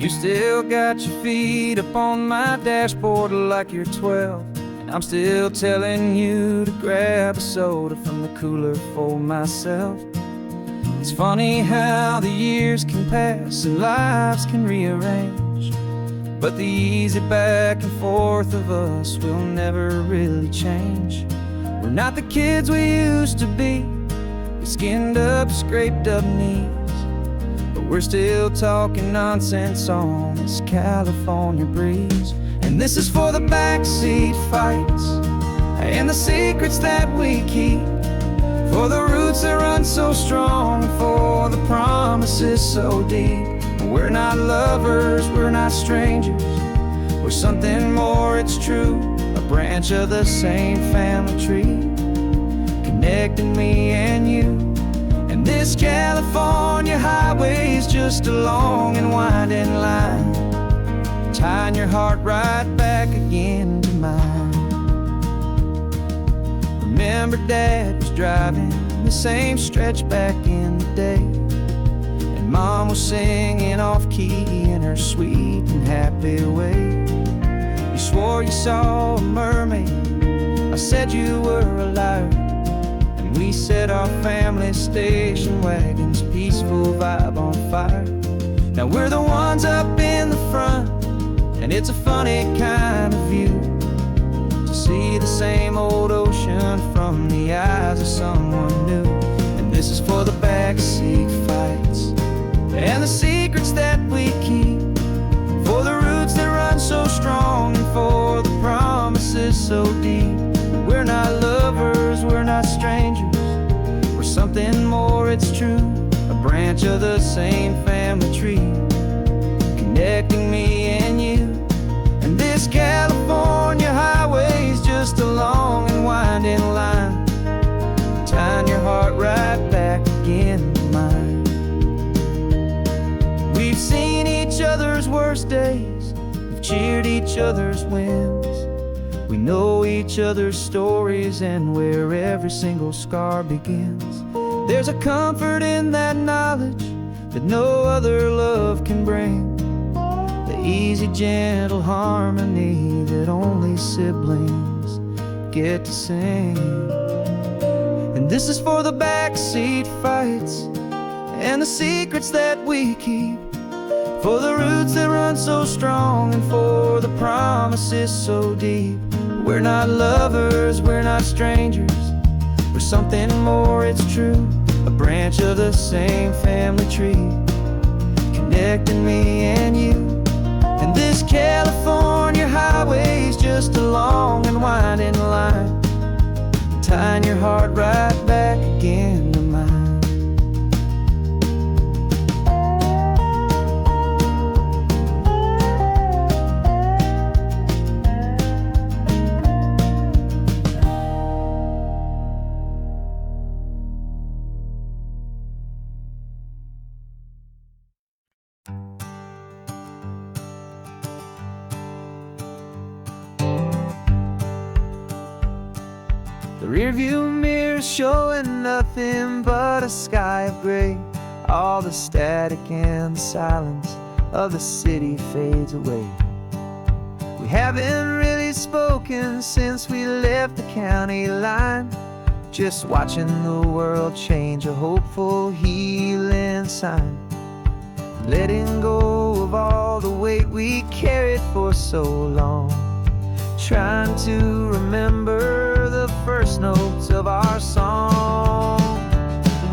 You still got your feet up on my dashboard like you're 12, and I'm still telling you to grab a soda from the cooler for myself. It's funny how the years can pass and lives can rearrange, but the easy back and forth of us will never really change. We're not the kids we used to be, with skinned up, scraped up knees, but we're still talking nonsense on this California breeze. And this is for the backseat fights and the secrets that we keep, for the roots that run so strong, for the promises so deep. We're not lovers, we're not strangers, we're something more, it's true, a branch of the same family tree, connecting me and you. And this California highway is just a long and winding line, tying your heart right back again to mine. Remember Dad was driving the same stretch back in the day, and Mom was singing off-key in her sweet and happy way. You swore you saw a mermaid, I said you were a liar, and we set our family station wagon's peaceful vibe on fire. Now we're the ones up in the front, and it's a funny kind of view to see the same old ocean from the eyes of someone new. And this is for the backseat something more, it's true. A branch of the same family tree, connecting me and you. And this California highway's just a long and winding line, tying your heart right back again to mine. We've seen each other's worst days, we've cheered each other's wins. We know each other's stories and where every single scar begins. There's a comfort in that knowledge that no other love can bring, the easy, gentle harmony that only siblings get to sing. And this is for the backseat fights and the secrets that we keep, for the roots that run so strong and for the promises so deep. We're not lovers, we're not strangers, we're something more, it's true. A branch of the same family tree, connecting me and you. And this California highway's just a long and winding line, tying your heart right back again to mine. The rearview mirror's showing nothing but a sky of gray. All the static and the silence of the city fades away. We haven't really spoken since we left the county line, just watching the world change, a hopeful healing sign. Letting go of all the weight we carried for so long, trying to remember the first notes of our song.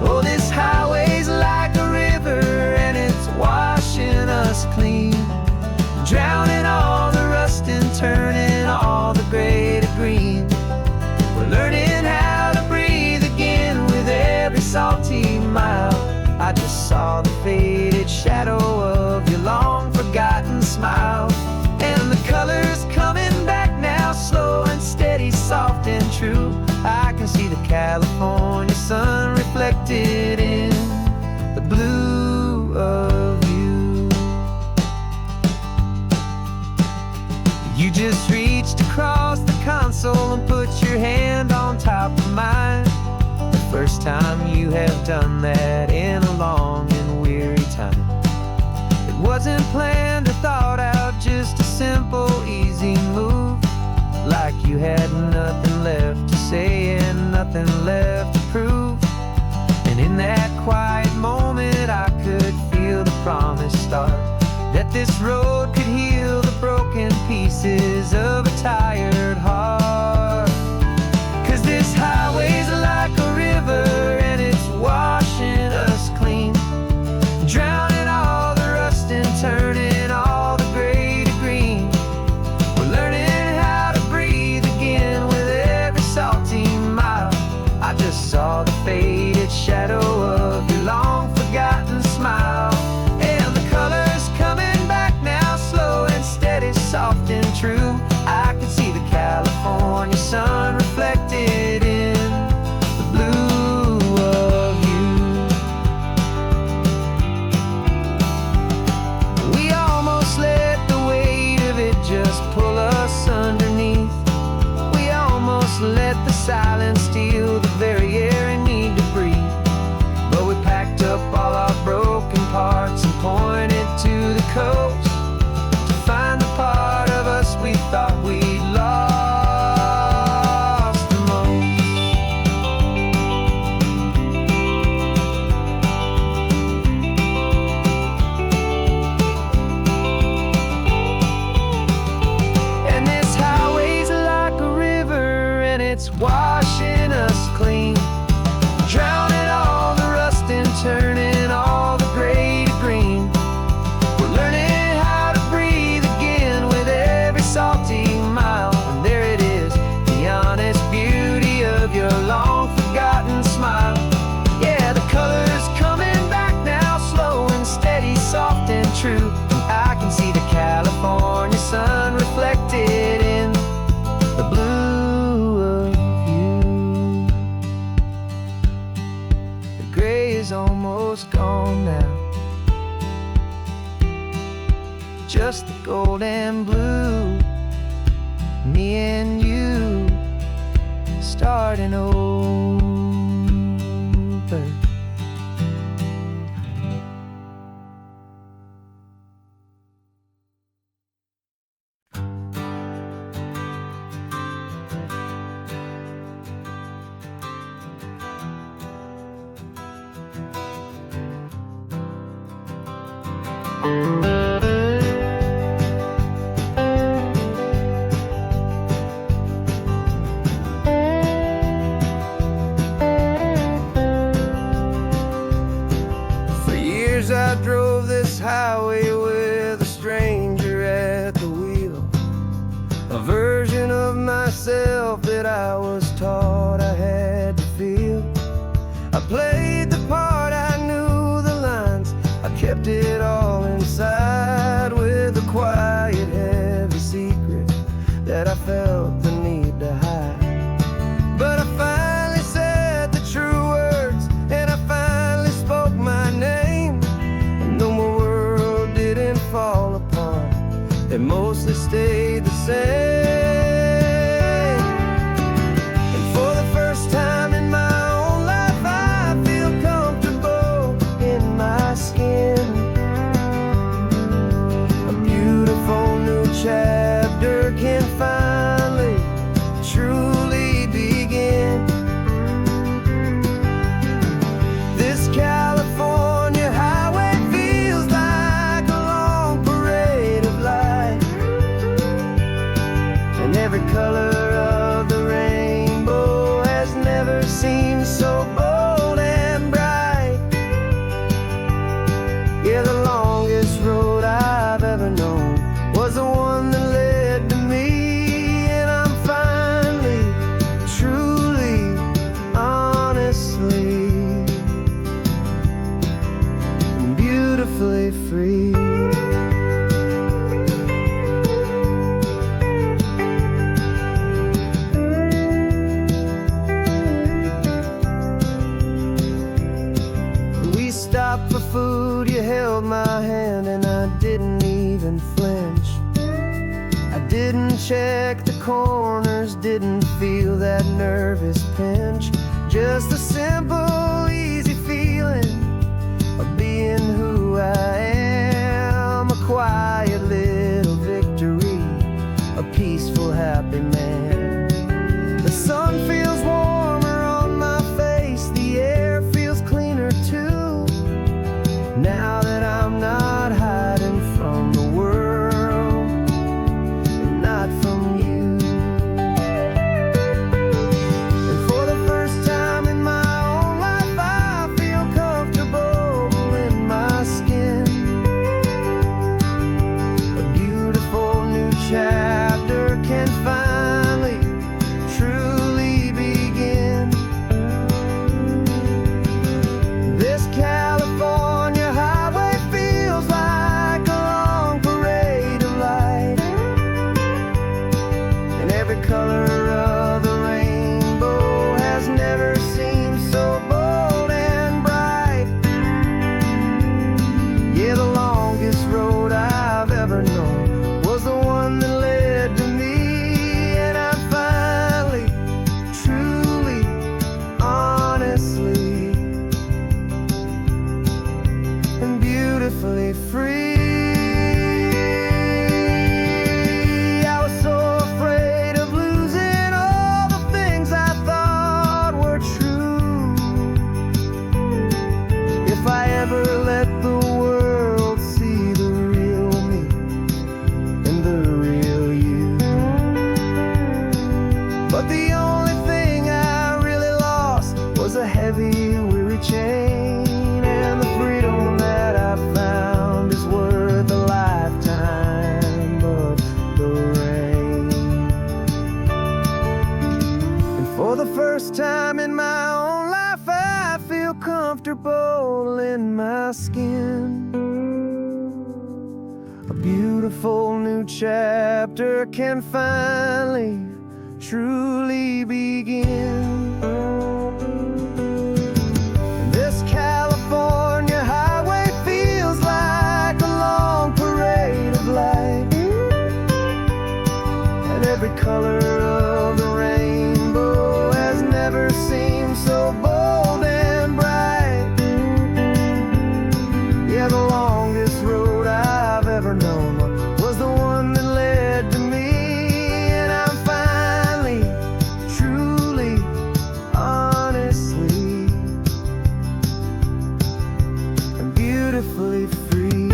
Oh, this highway's like a river and it's washing us clean, drowning all the rust and turning all the gray to green. We're learning how to breathe again with every salty mile. I just saw the faded shadow of your long forgotten smile, and the colors coming back now, slow and steady, soft and true. I can see the California sun reflected in the blue of you. You just reached across the console and put your hand on top of mine, the first time you have done that in a long and weary time. It wasn't planned or thought out, just a simple, easy move, like you had nothing left to say and nothing left to prove. And in that quiet moment I could feel the promise start, that this road could heal the broken pieces of a tired heart. 'Cause this highway's like a river and it's washing us clean, drowning all the rust and turning all the gray to green. We're learning how to breathe again with every salty mile. I just saw the faded shadow of your long forgotten smile, and the colors coming back now, slow and steady, soft and true. I can see the California is almost gone now. Just the gold and blue, me and you starting over. I drove this highway with a stranger at the wheel, a version of myself that I was taught I had to feel. I played the part, I knew the lines, I kept it all inside with a quiet, heavy secret that I felt the need to hide. But I finally said the true words, and I finally spoke my name. Fall apart, they mostly stayed the same. And for the first time in my own life, I feel comfortable in my skin. A beautiful new chapter can finally, truly begin. This California highway feels like a long parade of light, and every color of the rainbow has never seemed so bold and bright. Yeah, the longest road I've ever known was the one that led to me, and I'm finally, truly, honestly, beautifully free. We stopped for food, you held my hand, and I didn't even flinch. I didn't check the corners, didn't feel that nervous pinch. Just a simple, easy feeling of being who I am. A quiet little victory, a peaceful, happy man. The sun feels warmer on my face, the air feels cleaner too, now that I'm not hiding from the world and not from you. And for the first time in my own life, I feel comfortable in my skin. A beautiful new chapter can finally, truly begin. This California highway feels like a long parade of light, and every color of the rainbow has never seemed so bold and bright. Yeah, the longest road I've ever known was the one that led to me, and I'm finally, truly, honestly, and beautifully free. I was so afraid of losing all the things I thought were true. If I ever let the world see the real me and the real you. But the only thing I really lost was a heavy, weary chain, and the freedom that I found is worth a lifetime of the rain. And for the first time in my own life, I feel comfortable in my skin. A beautiful new chapter can finally, truly begin. This California be free.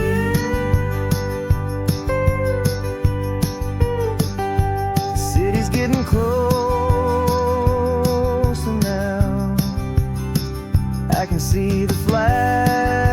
The city's getting closer now. I can see the flag